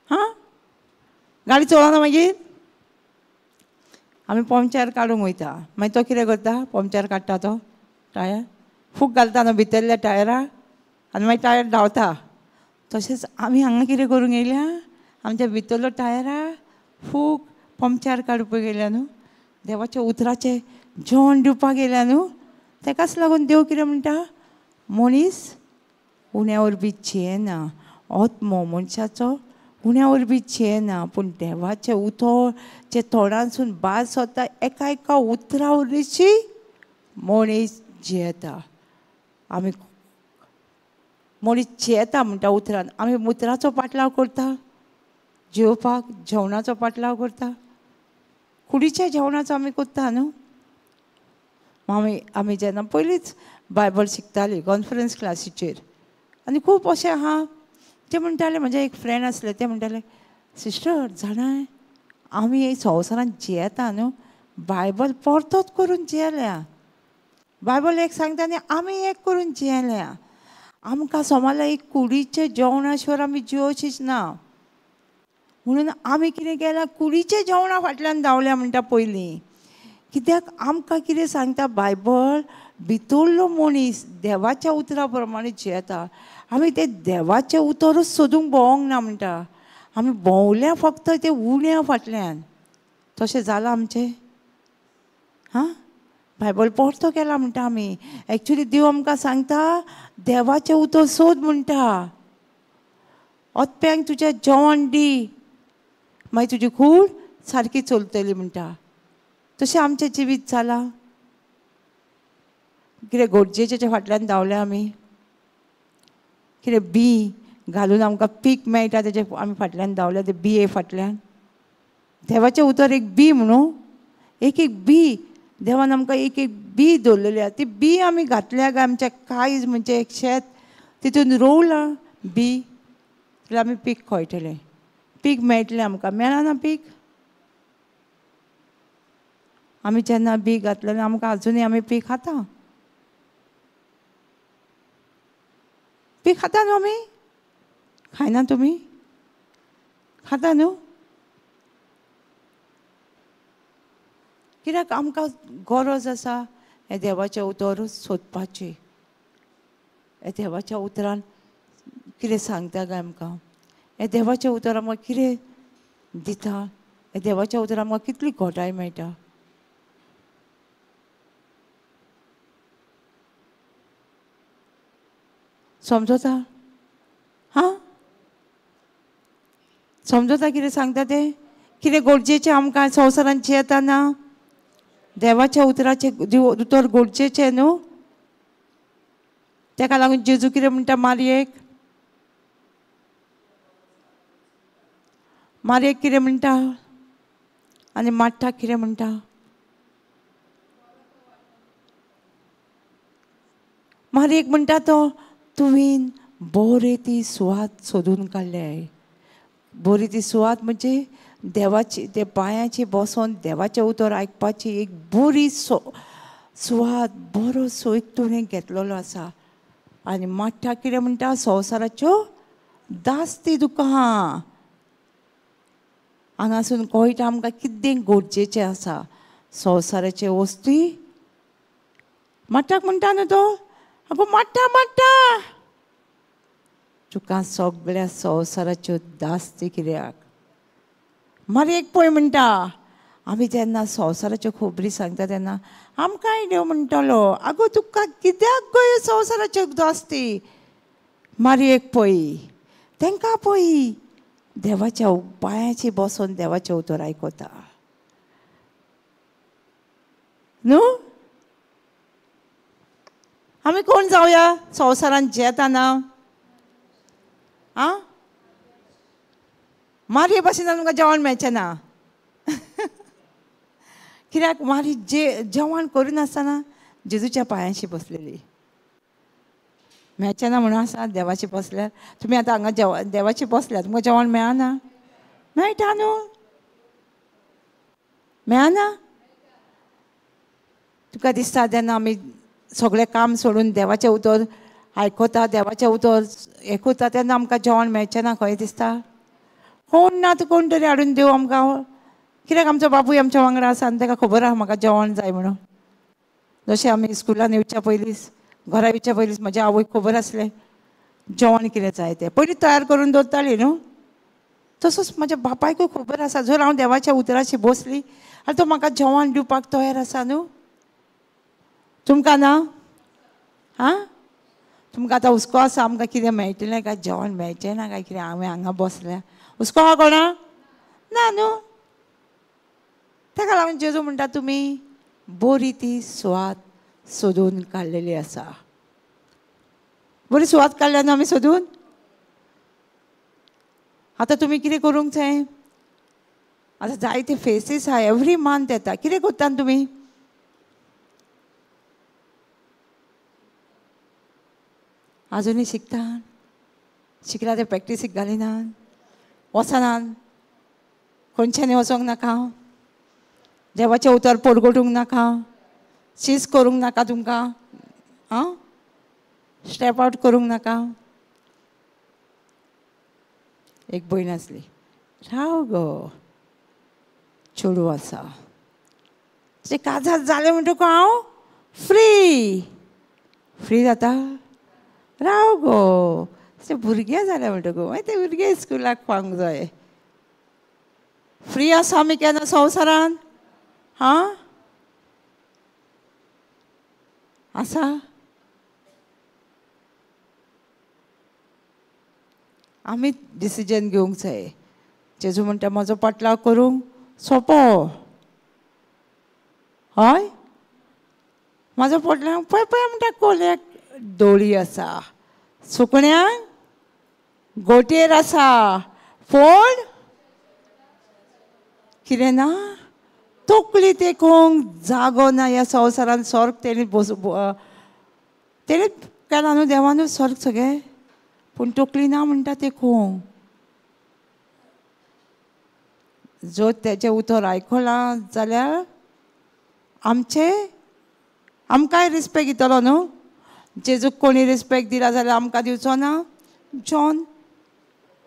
हां, गाडी चलना मागीर आमी पंक्चर काडूंक वयता. मागीर तो कितें करता? पंक्चर काडटा तो टायर फूक घालता न्हू भितरल्या टायराक आनी मागीर टायर धांवता. तशेंच आमी हांगा कितें करूंक येयल्या? आमच्या भितरलो टायराक फूक पंक्चर काडपाक येयल्या न्हू. देवाच्या उतराचें जेवण दिवपाक येयल्या न्हू. ताकाच लागून देव कितें म्हणटा? मनीस उण्या वरवीं जियेना. आत्मो मनशाचो उण्या वरवीं जियेना. पूण देवाचें उतर जे तोंडांसून भायर सरता एका एका उतरा वरवीं मनीस जियेता. आमी मनीस जियेता म्हणटा उतरान. आमी उतराचो पाटलाव करता, जेवपाक जेवणाचो पाटलाव करता. कुडीच्या जेवणाचो आमी करता न्हू. आमी जेन्ना पयलींच बायबल शिकतालीं कॉन्फरन्स क्लासीचेर आनी खूब अशें आहा ते म्हणटाले. म्हजे एक फ्रेंड आसले ते म्हणटाले, सिस्टर जाणाय आमी हे संवसारांत जियेता न्हू बायबल परतोच करून जियेल्या. बायबल एक सांगता आनी आमी एक करून जियेल्या. आमकां समजलें एक कुडीचें जेवणा शिवाय आमी जिवोवचीच ना. म्हणून आमी कितें केलां? कुडीच्या जेवणा फाटल्यान धांवल्या म्हणटा पयलीं. कित्याक आमकां कितें सांगता बायबल? भितरलो मनीस देवाच्या उतरा प्रमाणे जियेता. आमी ते देवाचें उतरूच सोदूंक भोंवोंक ना म्हणटा. आमी भोंवल्या फक्त ते उण्या फाटल्यान. तशें जालां आमचें? हां, बायबल परतो केला म्हणटा आमी. एक्चुली देव आमकां सांगता देवाचें उतर सोद म्हणटा. ओतप्यांक तुज्या जेवण दी मागीर तुजी कूड सारकी चलतली म्हणटा. तशें आमचें जिवीत जालां. कितें गरजेचें फाटल्यान धांवल्या आमी. कितें बी घालून आमकां पीक मेळटा तेजे आमी फाटल्यान धांवल्या ते बिये फाटल्यान. देवाचें उतर एक बी म्हणून एक एक बी देवान आमकां एक एक बी दवरलेली आहा. ती बी आमी घातल्या काय आमच्या कायज म्हणजे एक शेत तितून रोवलां बी जाल्यार आमी पीक खयटलें. पीक मेळटलें आमकां. मेळना पीक. आमी जेन्ना बी घातलेलें आमकां आजुनूय आमी पीक खाता. पीक खाता न्हू आमी. खायना तुमी? खाता न्हू. कित्याक आमकां गरज आसा हे देवाचें उतर सोदपाची. हे देवाच्या उतरान कितें सांगता काय आमकां? हे देवाचें उतर आमकां कितें दिता? हे देवाच्या उतरान आमकां कितली घोटाय मेळटा? समजता? हां, समजता कितें सांगता तें? कितें गरजेचें आमकां संवसारांत जियेतना? देवाच्या उतराचें उतर गरजेचें न्हू. ताका लागून जेजू कितें म्हणटा मारयेक कितें म्हणटा आनी माट्टाक कितें म्हणटा मारयेक म्हणटा तो तुवें बरी ती सुवात सोदून काडल्या बरी ती सुवात म्हणजे देवाची ते पांयाची बसोन देवाचें उतर आयकपाची एक बरी सुवात बरो सोयीक तुवें घेतलेलो आसा आनी माट्टाक कितें म्हणटा संवसाराच्यो दास्ती तुका हांगासून कळटा आमकां कितें गरजेचें आसा संवसाराचे वस्तूय माट्टाक म्हणटा न्हू तो आगो माट्टा माट्टा तुका सगळ्या संवसाराच्यो दास्ती कित्याक मारयेक पळय म्हणटा आमी जेन्ना संवसाराच्यो खबरी सांगता तेन्ना आमकांय देव म्हणटलो आगो तुका कित्याक गो ह्यो संवसाराच्यो दास्ती मारयेक पळय तांकां पळय देवाच्या पांयाची बसोन देवाचें उतर आयकता न्हू आमी कोण जावया संवसारान जेताना आं मारये भाशेन आमकां जेवण मेळचें ना कित्याक मारी जेवण करिनासतना जेजूच्या पांयाशी बसलेली मेळचें ना म्हणून आसा देवाची बसल्यार तुमी आतां हांगा देवाची बसल्यार तुमकां जेवण मेळना मेळटा न्हू मेळना तुका दिसता जेन्ना आमी सगळें काम सोडून देवाचें उतर आयकता देवाचें उतर हें करता तेन्ना आमकां जेवण मेळचें ना खंय दिसता कोण ना तूं कोण तरी हाडून दिवं आमकां कित्याक आमचो बापूय आमच्या वांगडा आसा आनी ताका खबर आसा म्हाका जेवण जाय म्हणून जशें आमी स्कुलान येवच्या पयलींच घरा येवच्या पयलींच म्हज्या आवयक खबर आसलें जेवण कितें जाय तें पयलीं तयार करून दवरताली न्हू तसोच म्हाज्या बापायकूय खबर आसा जर हांव देवाच्या उतराची बसली आनी तो म्हाका जेवण दिवपाक तयार आसा न्हू तुमकां ना हां तुमकां आतां हुस्को आसा आमकां कितें मेळटलें काय जेवण मेळचें ना काय कितें हांवें हांगा बसल्या हुस्को आहा कोणा ना न्हू ताका लागून जेजू म्हणटा तुमी बरी ती सुवात सोदून काडलेली आसा बरी सुवात काडल्या न्हू आमी सोदून आतां तुमी कितें करूंक जाय आतां जायते फेसीस आहा एवरी मंथ येता कितें करता तुमी आजुनूय शिकता शिकला ते प्रॅक्टिसीक घालिनात वचनात खंयच्यानी वचोंक नाका देवाचें उतर पोरगोटूंक नाका शीस करूंक नाका तुमकां आं स्टेप आवट करूंक नाका एक भयण आसली राव गो चेडूं आसा तें काजार जालें म्हणटकूच हांव फ्री जाता राव गो ते भुरगें जालें म्हणटकूच मागीर ते भुरगे स्कुलाक पावंक जाय फ्री आसा आमी केन्ना संवसारान हां आसा आमी डिसिजन घेवंक जाय जेजू म्हणटा म्हजो पाटलाव करूंक सोंपो हय म्हाजो पाटलाव पळय पळय म्हणटा कोल्याक दोळी आसा सुकण्यांक गोटेर आसा पूण कितें ना तकली तेकोंक जागो ना ह्या संवसारान स्वर्ग तेणी तेणीच केला न्हू देवानूच स्वर्ग सगळें पूण तकली ना म्हणटा तेकोंक जो तेजें उतर आयकलां जाल्यार आमकांय रिस्पेक्ट दितलो न्हू जेजूक कोणी रिस्पेक्ट दिला जाल्यार आमकां दिवचो ना जॉन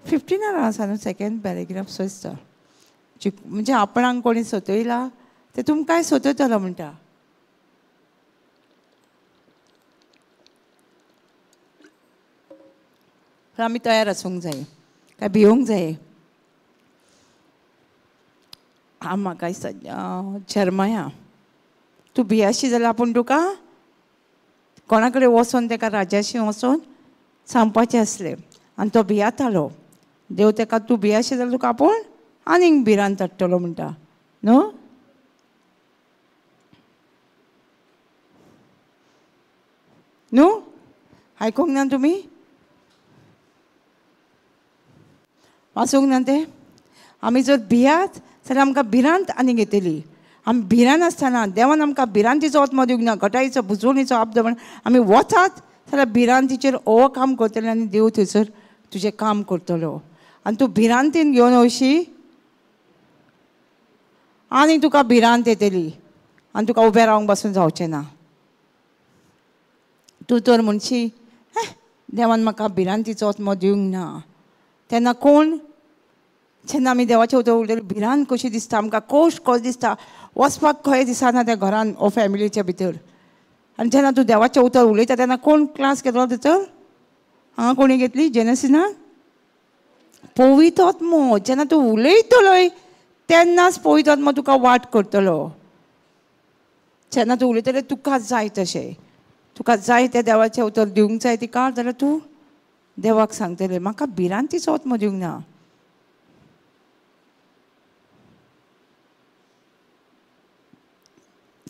15 आसा न्हू सेकेंड पॅरेग्राफ सो दिसता म्हणजे आपणाक कोणी सतयला ते तुमकांय सतयतलो म्हणटा आमी तयार आसूंक जाय काय भिवंक जाय म्हाका दिसता जर्मया तूं भियाशी जाल्यार आपूण तुका कोणा कडेन वचोन ताका राजाशी वचोन सांगपाचें आसलें आनी तो भियातालो देव ताका तूं भियाशी जाल्यार तुका आपूण आनीक भिरांत धाडटलो म्हणटा न्हू न्हू आयकूंक ना तुमी? वाचूंक ना तें? आमी जर भियात जाल्यार आमकां भिरांत आनीक येतली. आमी भिरान आसतना देवान आमकां भिरांतीचो आत्मो दिवंक ना. घटाईचो बुजवणीचो आब्द म्हण आमी वचात जाल्यार भिरांतीचेर ओवरकम करतले आनी देव थंयसर तुजें काम करतलो. आनी तूं भिरांतीन घेवन वयशी आनी तुका भिरांत येतली आनी तुका उबें रावंक पासून जावचें ना. तूं तर म्हणशी देवान म्हाका भिरांतीचो आत्मो दिवंक ना. तेन्ना कोण जेन्ना आमी देवाचे उतर उलयले भिरांत कशी दिसता, आमकां कोश कसो दिसता, वचपाक खंय दिसना त्या घरान ओ फॅमिलीच्या भितर. आनी जेन्ना तूं देवाचें उतर उलयता तेन्ना कोण क्लास घेतलो थंयसर? हांगा कोणी घेतली जेनसिनान? पवित्र आत्मो. जेन्ना तूं उलयतलोय तेन्नाच पवित्र आत्मो तुका वाट करतलो. जेन्ना तूं उलयतलें तुका जाय तशें, तुका जाय तें देवाचें उतर दिवंक जाय ती काळ जाल्यार तूं देवाक सांगतलें म्हाका भिरांतीचो आत्मो दिवंक ना.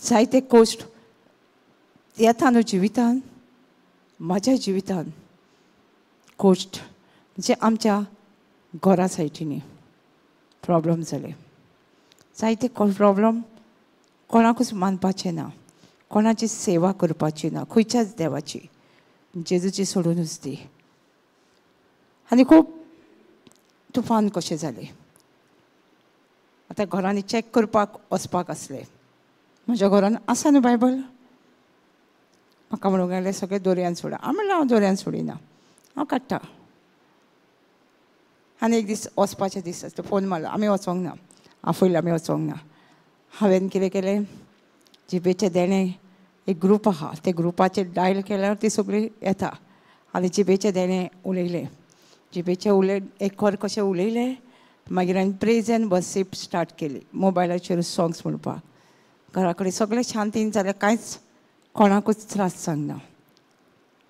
जायते कोश्ट येता न्हू जिवितान. म्हाज्या जिवितान कोश्ट म्हणजे आमच्या घरा सायडीनी प्रॉब्लम जाले. जायते प्रॉब्लम कोणाकूच मानपाचें ना, कोणाची सेवा करपाची ना, खंयच्याच देवाची, जेजूची सोडूनच दी. आनी खूब तुफान कशें जालें. आतां घरांनी चॅक करपाक वचपाक आसलें. म्हज्या घरान आसा न्हू बायबल. म्हाका म्हणूंक लागलें सगळें दोरयान सोडा. हांव म्हणलें हांव दोरयान सोडिना, हांव काडटा. आनी एक दीस वचपाचे दीस आसलो. फोन मारलो, आमी वचोंक ना. आफयलें आमी वचोंक ना. हांवें कितें केलें, जिबेचे देणे एक ग्रूप आहा ते ग्रुपाचेर डायल केल्यार ती सगळीं येता. आनी जिबेचे देणे उलयले. जिबेचे एक वर कशें उलयलें. मागीर हांवें प्रेज एंड वर्शीप स्टार्ट केली. मोबायलाचेर सॉंग्स म्हणपाक. घरा कडेन सगळें शांतीन जालें. कांयच कोणाकूच त्रास जावंक ना.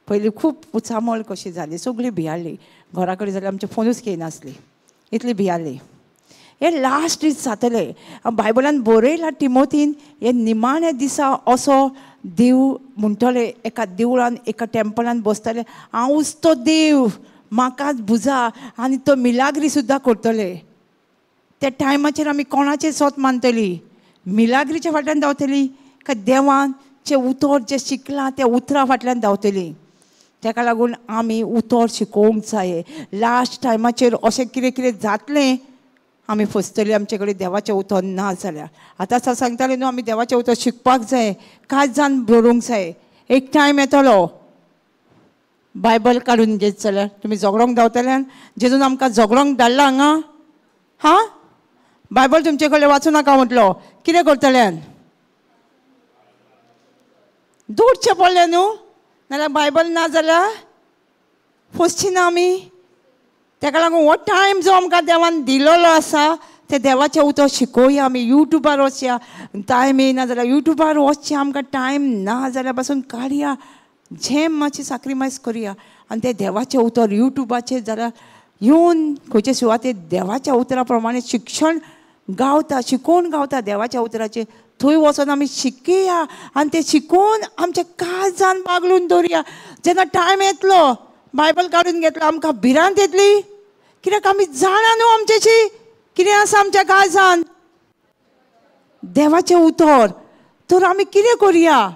पयलीं खूब उचामळ कशी जाली. सगळीं भियाली. घरा कडेन जाल्यार आमचे फोनूच घेयनासली, इतली भियाली. हे लास्ट दीस जातले. बायबलान बरयलां तिमोथीन हे निमाणे दिसा असो देव म्हणटले एका देवळान एका टेंपलान बसतले, हांवूच तो देव, म्हाकाच भुजा आनी तो मिलाग्री सुद्दां करतले. त्या टायमाचेर आमी कोणाचें सोत मानतली? मिलाग्रीच्या फाटल्यान धांवतली काय देवान जे उतर जे शिकलां त्या उतरा फाटल्यान धांवतली? ताका लागून आमी उतर शिकोवंक जाय. लास्ट टायमाचेर अशें कितें कितें जातलें आमी फसतली आमचे कडेन देवाचें उतर ना जाल्यार. आतां सांगताले न्हू आमी देवाचें उतर शिकपाक जाय, कांयच जाण बरोवंक जाय. एक टायम येतलो बायबल काडून घेत जाल्यार तुमी झगडोंक धांवतल्यान. जेजून आमकां झगडोंक धाडला हांगा. हां, बायबल तुमचे कडेन वाचूं नाका म्हटलो. कितें करतल्यान? दवरचें पडलें न्हू. नाल्यार बायबल ना जाल्यार फसची ना आमी. ताका लागून हो टायम जो आमकां देवान दिलेलो आसा ते देवाचें उतर शिकोवया आमी. युट्यूबार वचया. टायम येना जाल्यार युट्यूबार वचचें. आमकां टायम ना जाल्यार पासून काडया. झेम मातशी सॅक्रिफायस करया आनी तें देवाचें उतर युट्यूबाचेर जाल्यार येवन खंयचे सुवातेर देवाच्या उतरा प्रमाणे शिक्षण गावता, शिकोवन गावता देवाच्या उतराचेर. थंय वचून आमी शिकया आनी तें शिकोवन आमच्या काळजान बागलून दवरया. जेन्ना टायम येतलो बायबल काडून घेतलो आमकां भिरांत येतली. कित्याक आमी जाणा न्हू आमचेशी कितें आसा आमच्या काळजान देवाचें उतर. तर आमी कितें करया?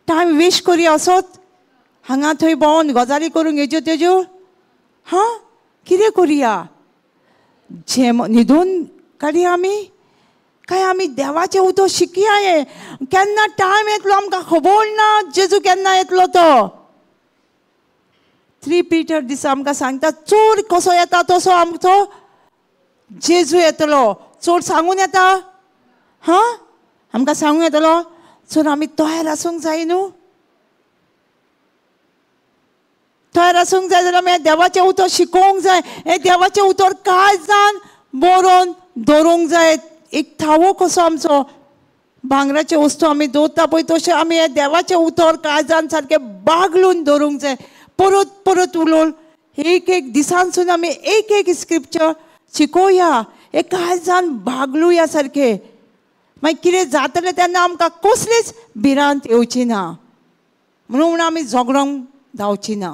टायम वेस्ट करया असोच हांगा थंय भोंवन गजाली करूंक हेज्यो तेज्यो? हां, कितें करया? झेम न्हिदून काडया आमी काय आमी देवाचें उतर शिकया? हे केन्ना टायम येतलो आमकां खबर ना. जेजू केन्ना येतलो तो? 3 पिटर दिसा आमकां सांगता चोर कसो येता तसो आमचो जेजू येतलो. चोर सांगून येता. हां, आमकां सांगूं येतलो. चोर आमी तयार आसूंक जाय न्हू. तयार आसूंक जाय जाल्यार आमी देवाचें उतर शिकोवंक जाय. हे देवाचें उतर काळजान बरोवन दवरूंक जाय. एक थावो कसो आमचो भांगराचे वस्तू आमी दवरता पळय तशें आमी हे देवाचें उतर काळजान सारकें बागलून दवरूंक जाय. परत परत उलोवन एक एक दिसांसून आमी एक एक स्क्रिप्चर शिकोवया. हे काळजान बागलुया सारकें. मागीर कितें जातलें तेन्ना आमकां कसलीच भिरांत येवची ना. म्हणून आमी झगडोंक धांवची ना.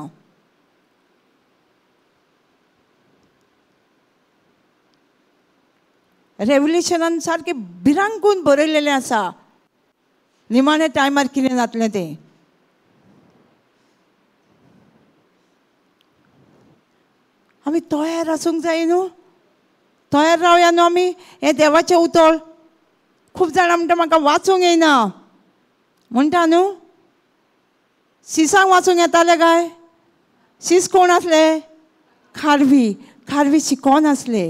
रेव्होल्युशनान सारके भिरांकून बरयलेलें आसा निमाणे टायमार कितें जातलें तें. आमी तयार आसूंक जाय न्हू. तयार रावया न्हू आमी. हें देवाचें उतर. खूब जाणां म्हणटा म्हाका वाचूंक येयना म्हणटा न्हू. सिसांक वाचूंक येतालें काय? सीस कोण आसले? खारवी. खारवी शिकोनासले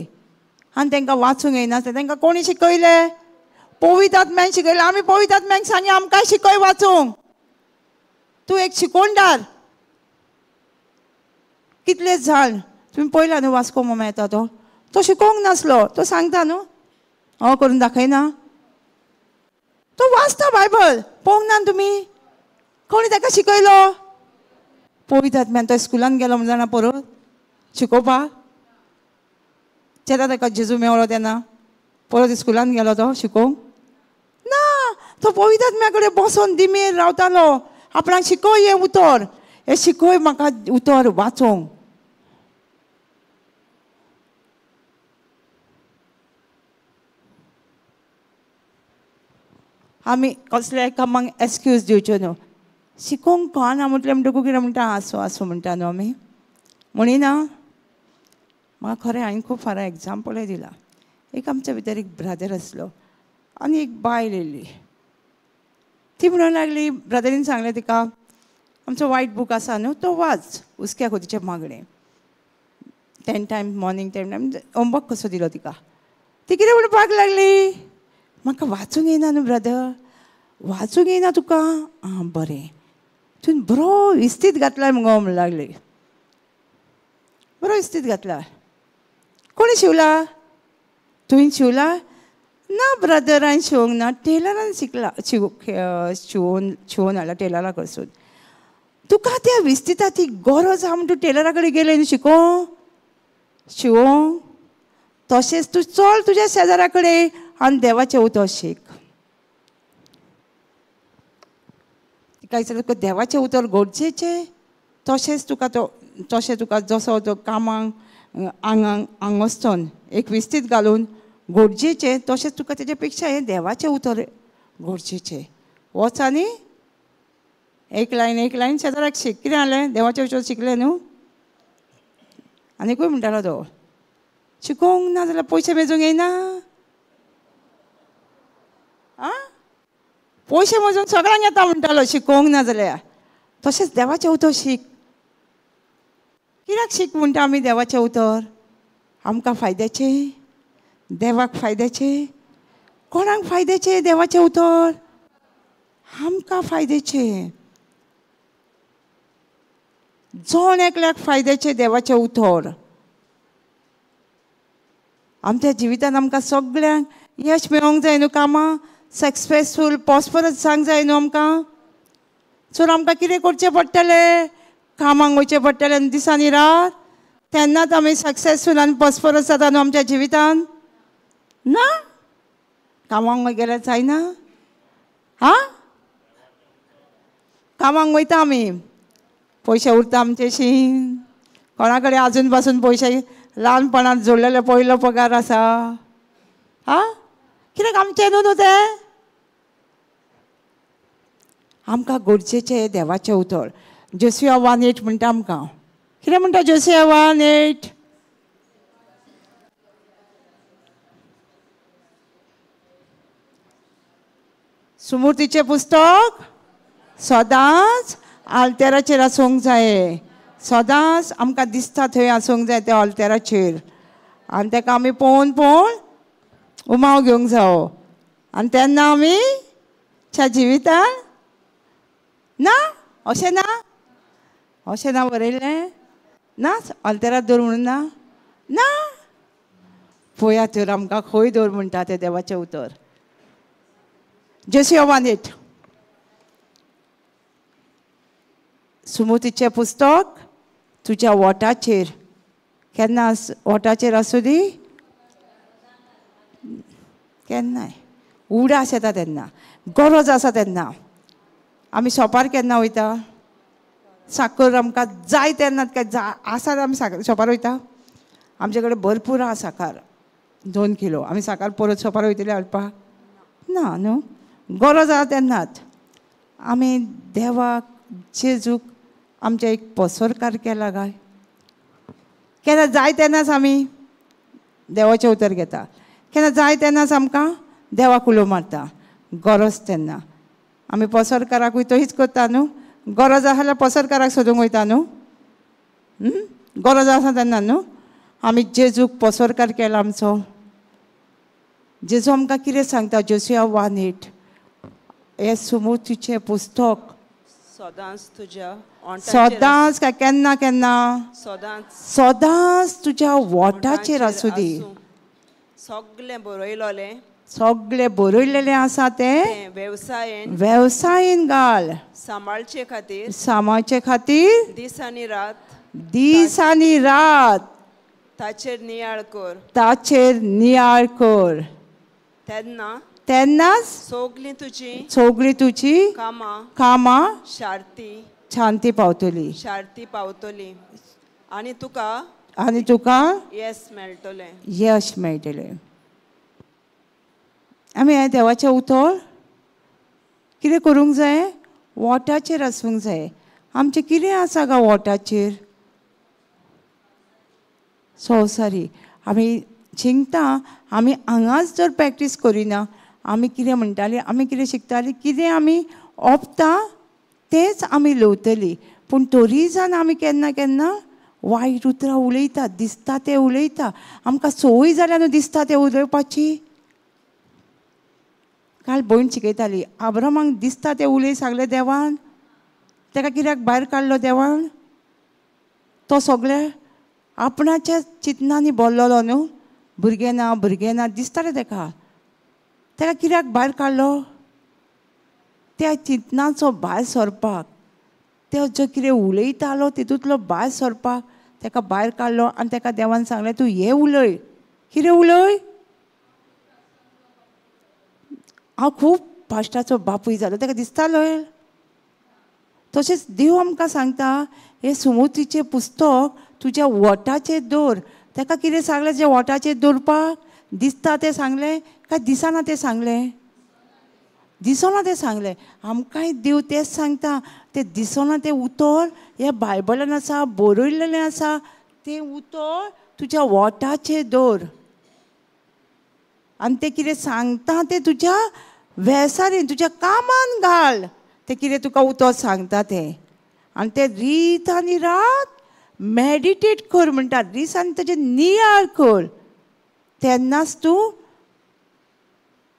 आनी तांकां वाचूंक येयनासलें. तांकां कोणी शिकयलें? पवित्र आत्म्यान शिकयलें. आमी पवित्र आत्म्याक सांगया आमकां शिकय वाचूंक. तूं एक शिकोवणदार. कितलेच जाण तुमी पळयला न्हू वास्को मामा येता तो शिकोवंक नासलो. तो सांगता न्हू करून दाखयना. तो वाचता बायबल. पळोवंक ना तुमी? कोणी ताका शिकयलो? पवित्र आत्म्यान. तो स्कुलान गेलो म्हण जाणा परत शिकोवपाक. जेन्ना ताका जेजू मेवलो तेन्ना परत स्कुलान गेलो तो शिकोवंक ना. तो पवित्र आत्म्या कडेन बसोन दिमेर रावतालो. आपणाक शिकय हें उतर. हें शिकय म्हाका उतर वाचोंक. आमी कसल्याय कामाक एक्सक्यूज दिवच्यो न्हू. शिकोवंक कळना म्हटलें म्हणटकूच कितें म्हणटा आसूं आसूं म्हणटा न्हू आमी. म्हणिना. म्हाका खरें हांवें खूब फारां एग्जाम्पलय दिलां. एक आमच्या भितर एक ब्रदर आसलो आनी एक बायल येयली. ती म्हणूंक लागली ब्रदरीन सांगलें तिका आमचो वायट बूक आसा न्हू तो वाच हुस्क्या खोतीचें मागणें. 10 टायम मॉर्निंग 10 टायम होमवर्क कसो दिलो तिका. ती कितें म्हणपाक लागली म्हाका वाचूंक येयना न्हू ब्रदर. वाचूंक येयना तुका? आं बरें. तुवें बरो इस्तीत घातला मुगो म्हणूंक लागली. बरो इस्तीत घातला. कोणी शिवला? तुवें शिवला? ना ब्रदर हांवें शिवंक ना. टेलरान शिकला शिवोवन हाडला टेलरा कडसून. तुका त्या विस्तिताची गरज आहा म्हण तूं टेलरा कडेन गेलें न्हू शिवोवंक. तशेंच तूं चल तुज्या शेजाऱ्या कडेन आनी देवाचें उतर शीक. तिका विचारलें तुका देवाचें उतर गरजेचें. तशेंच तुका जसो तो कामाक हांगा वचून एक विस्तीत घालून गरजेचें तशेंच तुका तेजे पेक्षा हें देवाचें उतर गरजेचें. वच आनी एक लायन शेजाऱ्याक शीक. कितें जालें? देवाचें उतर शिकलें न्हू. आनीकूय म्हणटालो तो शिकोवंक ना जाल्यार पयशे मेजूंक येयना. आं पयशे मोजूंक सगळ्यांक येता म्हणटालो शिकोवंक ना जाल्यार. तशेंच देवाचें उतर शीक. कित्याक शीक म्हणटा आमी देवाचें उतर? आमकां फायद्याचें? देवाक फायद्याचें? कोणाक फायद्याचें देवाचें उतर? आमकां फायद्याचें. जण एकल्याक फायद्याचें देवाचें उतर. आमच्या जिवितांत आमकां सगळ्यांक यश मेळोवंक जाय न्हू. कामां सक्सेसफूल प्रॉस्परस जावंक जाय न्हू आमकां. सो आमकां कितें करचें पडटलें? कामाक वयचें पडटलें दिसांनी रात. तेन्नाच आमी सक्सेसफूल आनी प्रॉस्परस जाता न्हू आमच्या जिवितांत. ना कामाक गेल्यार जायना. हां कामाक वयता आमी पयशे उरता आमचेशीं. कोणा कडेन आजून पासून पयशे ल्हानपणांत जोडलेले पयलो पगार आसा? हां कित्याक आमचें न्हू तें. आमकां गरजेचें देवाचें उतर. जोसिया 1:8 म्हणटा आमकां. कितें म्हणटा जोसिया 1:8? सुमृतीचें पुस्तक सदांच आल्तेराचेर आसूंक जाय. सदांच आमकां दिसता थंय आसूंक जाय त्या आल्तेराचेर. आनी ताका आमी पळोवन उमाव घेवंक जावो. आनी तेन्ना आमी च्या जिवितांत ना अशें ना अशें ना बरयलें ना आल्तेरार दवर म्हणून ना पळया तर आमकां खंय दवर म्हणटा तें देवाचें उतर. जोसिया 1:8 सुमृतीचें पुस्तक तुज्या ओटाचेर केन्ना ओटाचेर आसूं दी. केन्नाय उडास येता तेन्ना गरज आसा तेन्ना. आमी शॉपार केन्ना वयता? साकर आमकां जाय तेन्ना आसा आमी शॉपार वयता. आमचे कडेन भरपूर आसा साकर. 2 किलो आमी साकार परत शॉपार वयतले हाडपाक ना न्हू गरज आसा तेन्नाच आमी देवाक जेजूक आमच्या एक पसरकार केला काय केन्ना जाय तेन्नाच आमी देवाचें उतर घेता केन्ना जाय तेन्नाच आमकां देवाक उलो मारता गरज तेन्ना आमी पसरकाराकूय तशीच करता न्हू गरज आसा जाल्यार पसरकाराक सोदूंक वयता न्हू गरज आसा तेन्ना न्हू आमी जेजूक पसरकार केला आमचो जेजू आमकां कितें सांगता जोशुआ 1:8 हें सुमोतीचें पुस्तक सदांच तुज्या सदांच काय केन्ना केन्ना सदांच सदांच तुज्या ओंठाचेर आसूं दी सगळें बरयलोलें सगळें बरयलेलें आसा तें वेवसायेन घाल सांबाळचे खातीर सामाचे खातीर दीस आनी रात दीस आनी रात ताचेर नियाळ कर तेन्नाच सगळीं तुजी कामां शांती पावतली आनी तुका यश मेळटलें आमी हें देवाचें उतर कितें करूंक जाय ओंठाचेर आसूंक जाय आमचें कितें आसा गा ओंठाचेर संवसारी आमी शिंगता आमी हांगाच जर प्रॅक्टीस करिना आमी कितें म्हणटालीं आमी कितें शिकतालीं कितें आमी ओंपता तेंच आमी लवतलीं पूण तरी जावन आमी केन्ना केन्ना वायट उतरां उलयता दिसता तें उलयता आमकां संवय जाल्या न्हू दिसता तें उलोवपाची काल भयण शिकयताली आब्रामाक दिसता तें उलय सांगलें देवान ताका कित्याक भायर काडलो देवान तो सगळें आपणाच्या चिंतनांनी भरलेलो न्हू भुरगें ना दिसतालें ताका कित्याक भायर काडलो त्या चिंतनाचो भायर सरपाक तो जो कितें उलयतालो तितूंतलो भायर सरपाक ताका भायर काडलो आनी ताका देवान सांगलें तूं हें उलय कितें उलय हांव खूब फास्टाचो बापूय जालो ताका दिसतालें तशेंच देव आमकां सांगता हें सुमोतीचें पुस्तक तुज्या ओंठाचेर दवर ताका कितें सांगलें जे ओंठाचेर दवरपाक दिसता तें सांगलें काय दिसना तें सांगलें दिसना तें सांगलें आमकांय देव तेंच सांगता तें दिसना तें उतर हें बायबलान आसा बरयल्लें आसा तें उतर तुज्या ओंठाचेर दवर आनी तें कितें सांगता तें तुज्या वेसारीन तुज्या कामान घाल तें कितें तुका उतर सांगता तें आनी तें रीत आनी रात मेडिटेट कर म्हणटा दीस आनी तेजें नियाळ कर तेन्नाच तूं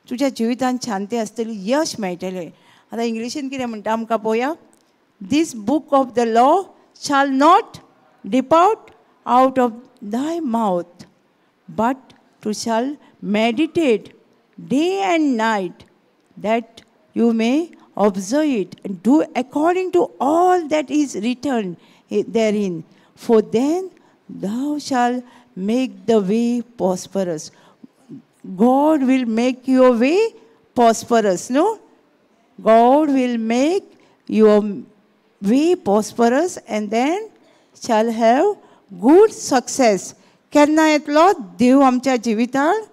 तुज्या जिवितांत शांती आसतली यश मेळटलें आतां इंग्लिशीन कितें म्हणटा आमकां पळोवया this book of the law shall not depart out of thy mouth, but to shall meditate day and night, that you may observe it and do according to all that is written therein. For then thou shalt make the way prosperous. God will make your way prosperous, no? God will make your way prosperous and then shall have good success. केन्ना येतलो देव आमच्या जिवितांत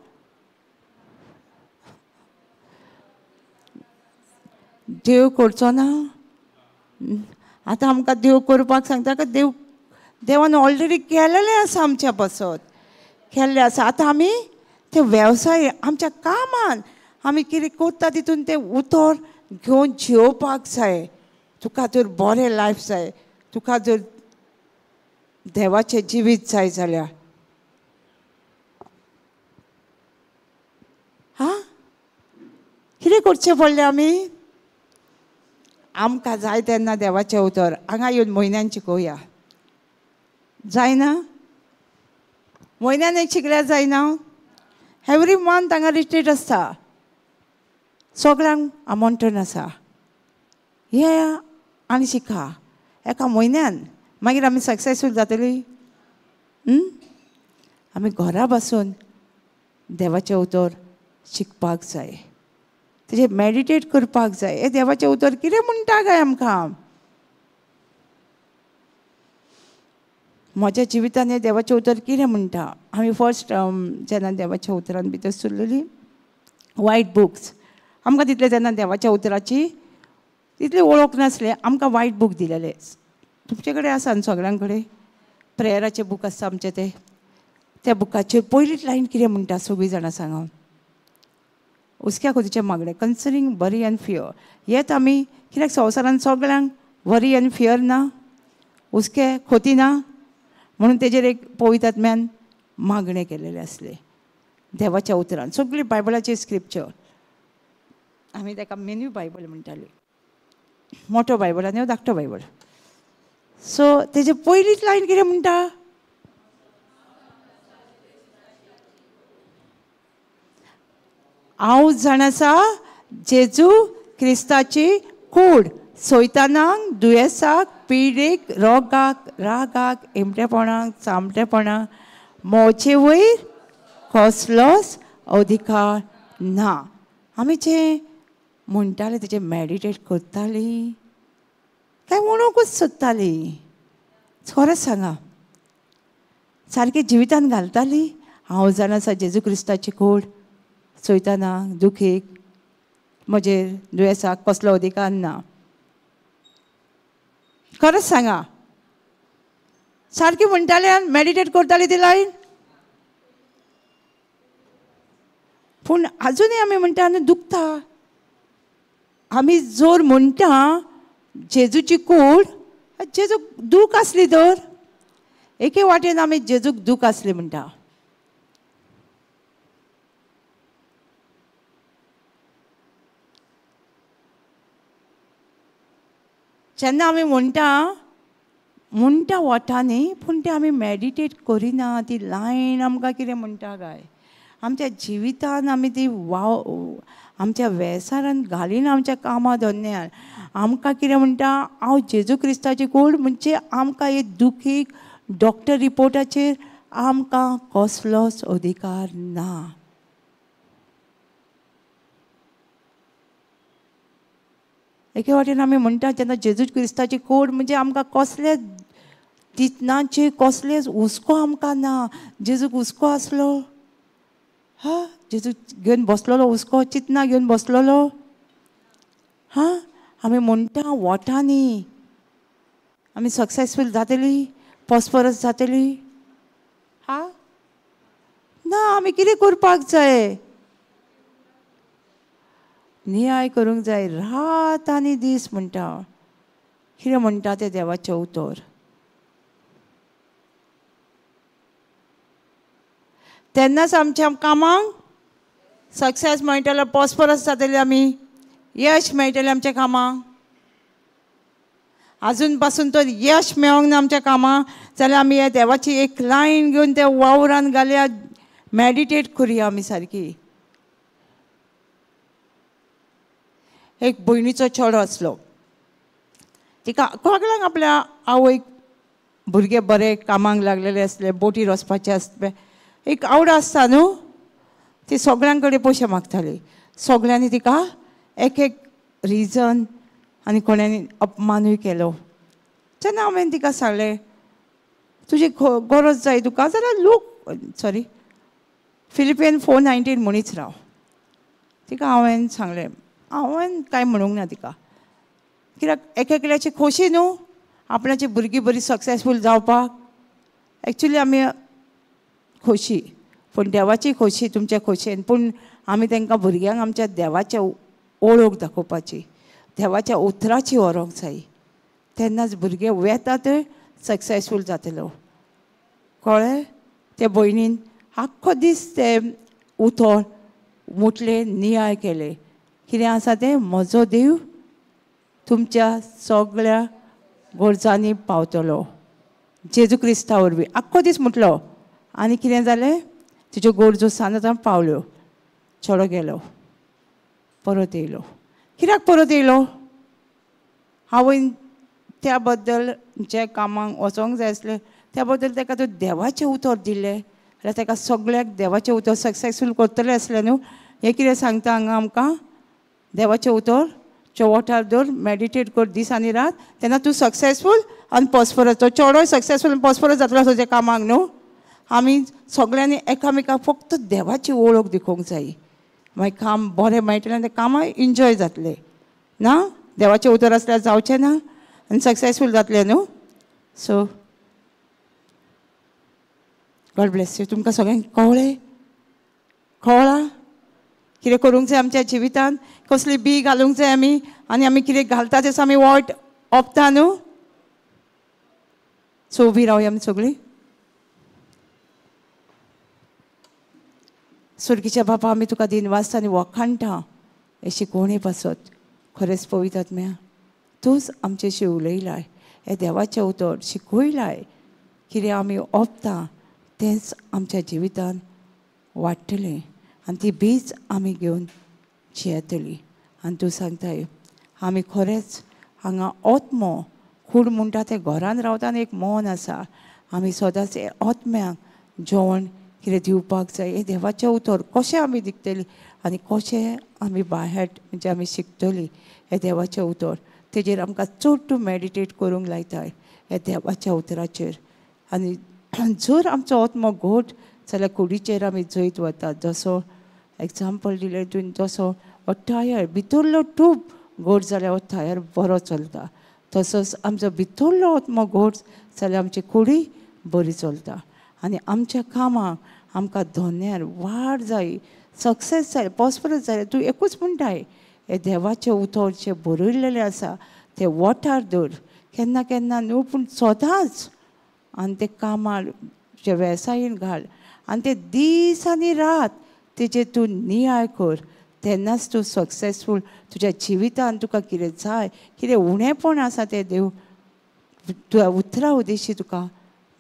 देव करचो ना आतां आमकां देव करपाक सांगता का देवान ऑलरेडी केलेलें आसा आमच्या बसत केल्लें आसा आतां आमी ते वेवसाय आमच्या कामान आमी कितें करता तितून तें उतर घेवन जेवपाक जाय तुका जर बरें लायफ जाय तुका जर देवाचें जिवीत जाय जाल्यार कितें करचें पडलें आमी आमकां जाय तेन्ना देवाचें उतर हांगा येवन म्हयन्यान शिकोवया जायना म्हयन्यान एक शिकल्यार जायना एवरी मंथ हांगा रिट्रीट आसता सगळ्यांक आमंत्रण आसा हे आनी शिका एका म्हयन्यान मागीर आमी सक्सेसफूल जातलीं आमी घरा बसून देवाचें उतर शिकपाक जाय तेजेर मेडिटेट करपाक जाय हे देवाचें उतर कितें म्हणटा काय आमकां म्हज्या जिवितान हें देवाचें उतर कितें म्हणटा. आमी फर्स्ट जेन्ना देवाच्या उतरान भितर सरलेलीं वायट बुक्स आमकां तितले तेन्ना देवाच्या उतराची तितली वळख नासले. आमकां वायट बूक दिलेले. तुमचे कडेन आसा न्ही सगळ्यां कडेन प्रेयराचे बूक आसता आमचे ते. त्या बुकाचेर पयलीच लायन कितें म्हणटा सगळीं जाणां सांगा. उस्क्या खोतीचें मागणें कन्सर्निंग वरी एंड फियर. हेच आमी कित्याक संवसारान सगळ्यांक वरी एंड फियर ना, उस्के खोती ना, म्हणून तेजेर एक पवित्रात्म्यान मागणें केलेलें आसलें देवाच्या उतरान. सगळी बायबलाची स्क्रिप्चर आमी ताका मिनी बायबल म्हणटाली. मोठो बायबल आनी धाकटो बायबल. सो तेजे पयलीच लायन कितें म्हणटा. हांव जाण आसा जेजू क्रिस्ताची कूड सैतानाक दुयेंसाक पिडीक रोगाक रागाक हेमटेपणाक चामटेपणाक मोचे वयर कसलोच अधिकार ना. आमी जें म्हणटाले तेजें मॅडिटेट करतालीं काय म्हणूंकूच सोदतालीं. खरेंच सांगा सारकें जिवितान घालतालीं. हांव जाण आसा जेजू क्रिस्ताची कूड सैतानाक दुखीक म्हजेर दुयेंसाक कसलो अधिकार ना. खरेंच सांगा सारकी म्हणटाले आनी मॅडिटेट करताली ती लायन. पूण आजुनूय आमी म्हणटा आनी दुखता. आमी जोर म्हणटा जेजूची कूड जेजूक दूख आसली तर एके वाटेन आमी जेजूक दूख आसली म्हणटा. जेन्ना आमी म्हणटा वटांनी पूण ते आमी मॅडिटेट करिना. ती लायन आमकां कितें म्हणटा काय आमच्या जिवितान आमी ती आमच्या वेसारान घालीन आमच्या कामा धंद्यान. आमकां कितें म्हणटा हांव जेजू क्रिस्ताची कूड म्हणजे आमकां एक दुखीक डॉक्टर रिपोर्टाचेर आमकां कसलोच अधिकार ना. एके वाटेन आमी म्हणटा जेन्ना जेजू क्रिस्ताची कूड म्हणजे आमकां कसले चिंतनाचे कसलेच हुस्को आमकां ना. जेजूक हुस्को आसलो जेजू घेवन बसलेलो हुस्को चिंतना घेवन बसलेलो. आमी म्हणटा वटांनी आमी सक्सेसफूल जातलीं प्रॉस्परस जातलीं. ना आमी कितें करपाक जाय. न्याय करूंक जाय रात आनी दीस म्हणटा. कितें म्हणटा तें देवाचें उतर. तेन्नाच आमच्या कामाक सक्सेस मेळटलो प्रॉस्परस जातलीं आमी यश मेळटलें आमच्या कामाक. आजून पासून तर यश मेळोंक ना आमच्या कामाक जाल्यार आमी हे देवाची एक लायन घेवन त्या वावरान घालया मॅडिटेट करुया आमी सारकी. एक भयणीचो चेडो आसलो. तिका सगळ्यांक आपल्या आवयक भुरगे बरे कामाक लागलेले आसले बोटीर वचपाचे आसले. एक आवड आसता न्हू ती सगळ्यां कडेन पयशे मागताली. सगळ्यांनी तिका एक एक रिजन आनी कोणांनी अपमानूय केलो. जेन्ना हांवें तिका सांगलें तुजी गरज जाय तुका जाल्यार लोक फिलिपियन 4:19 म्हणीच राव. तिका हांवें सांगलें हांवें कांय म्हणूंक ना तिका. कित्याक एकल्याची खोशी न्हू आपणाची भुरगीं बरी सक्सेसफूल जावपाक. एक्चुली आमी खोशी पूण देवाची खोशी तुमच्या खोशयेन. पूण आमी तांकां भुरग्यांक आमच्या देवाच्या ओळख दाखोवपाची देवाच्या उतराची व्हरोंक जाय. तेन्नाच भुरगे वेता थंय सक्सेसफूल जातलो. कळ्ळें. ते भयणीन आख्खो दीस ते उतर मुटले नियाळ केले. कितें आसा तें म्हजो देव तुमच्या सगळ्या गरजांनी पावतलो जेजू क्रिस्ता वरवीं. आख्खो दीस मुटलो आनी कितें जालें तुज्यो गरजो सांजो पावल्यो. चेडो गेलो परत येयलो. कित्याक परत येयलो. हांवें त्या बद्दल जे कामाक वचोंक जाय आसलें त्या बद्दल ताका तूं देवाचें उतर दिलें जाल्यार ताका सगळ्याक देवाचें उतर सक्सेसफूल करतलें आसलें न्हू. हें कितें सांगता हांगा आमकां देवाचें उतर वॉटार दवर मेडिटेट कर दीस आनी रात तेन्ना तूं सक्सेसफूल आनी पॉस्परस तो चेडोय सक्सेसफूल आनी पॉस्परस जातलो तुज्या कामाक न्हू. आमी सगळ्यांनी एकामेकाक फक्त देवाची वळख दिवंक जाय. मागीर काम बरें मेळटलें आनी तें कामाय एन्जॉय जातलें ना. देवाचें उतर आसल्यार जावचें ना आनी सक्सेसफूल जातलें न्हू. So God bless you. तुमकां सगळ्यांक कळ्ळां कितें करूंक जाय आमच्या जिवितांत. कसली बी घालूंक जाय आमी आनी आमी कितें घालता तें आमी वॉट ओंपता न्हू. सो उबी रावया आमी सगळीं. स्वर्गीच्या बापा आमी तुका दिनवास आनी वखाणटा हे शिकवणे पासत. खरेंच पवित्र आत्म्या तूंच आमचेशी उलयलाय. हे देवाचें उतर शिकयलाय. कितें आमी ओंपता तेंच आमच्या जिवितांत वाडटलें आनी ती बीज आमी घेवन जियेतलीं. आनी तूं सांगताय आमी खरेंच हांगा ओत्मो कूड म्हणटा तें घरान रावता आनी एक मन आसा. आमी सदांच हे ओत्म्याक जेवण कितें दिवपाक जाय. हे देवाचें उतर कशें आमी दितलीं आनी कशें आमी बायहाट म्हणजे आमी शिकतलीं. हे देवाचें उतर तेजेर आमकां चड तूं मेडिटेट करूंक लायताय हे देवाच्या उतराचेर. आनी जर आमचो ओत्मो घोट जाल्यार कुडीचेर आमी जैत वता. जसो एग्जाम्पल दिलें तुवें जसो हो टायर भितरलो ट्यूब घोट जाल्यार हो टायर बरो चलता. तसोच आमचो भितरलो ओत्मो घोट जाल्यार आमची कुडी बरी चलता. आनी आमच्या कामाक आमकां धोन्यार वाड जाय सक्सेस जाय पॉस्परस जाय. तूं एकूच म्हणटाय हे देवाचें उतर जें बरयल्लेलें आसा तें वॉटार दवर केन्ना केन्ना न्हू पूण सदांच. आनी ते कामार जे वेवसायीन घाल आनी ते दीस आनी रात तेजेर तूं नियाळ कर. तेन्नाच तूं सक्सेसफूल तुज्या जिवितांत तुका कितें जाय कितें उणेंपण आसा तें देव तुज्या उतरा उद्देशी तुका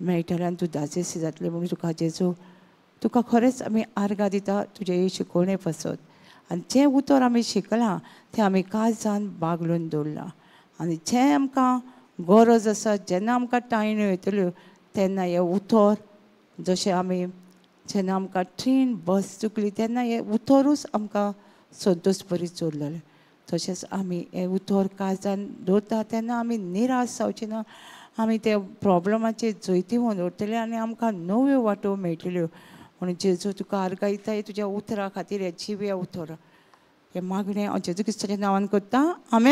मेळटलें आनी तूं दाजेशी जातलें. म्हणून तुका जेजू तुका खरेंच आमी आर्गां दिता तुजे हे शिकवणे पासत. आनी जें उतर आमी शिकलां तें आमी काळजान बागलून दवरलां. आनी जें आमकां गरज आसा जेन्ना आमकां टायण्यो येतल्यो तेन्ना हें उतर जशें आमी जेन्ना आमकां ट्रेन बस चुकली तेन्ना हें उतरूच आमकां सदोस बरी चोरलेलें. तशेंच आमी हें उतर काळजान दवरता तेन्ना आमी निराश जावची ना. आमी ते प्रॉब्लमाचेर जैतिवून दवरतले आनी आमकां नव्यो वाटो मेळटल्यो. म्हणून जेजू तुका आर्गां दिता तुज्या उतरा खातीर हे जिव्या उतर हे मागणें हांव जेजू क्रिस्ताच्या नांवान करता. आमेन.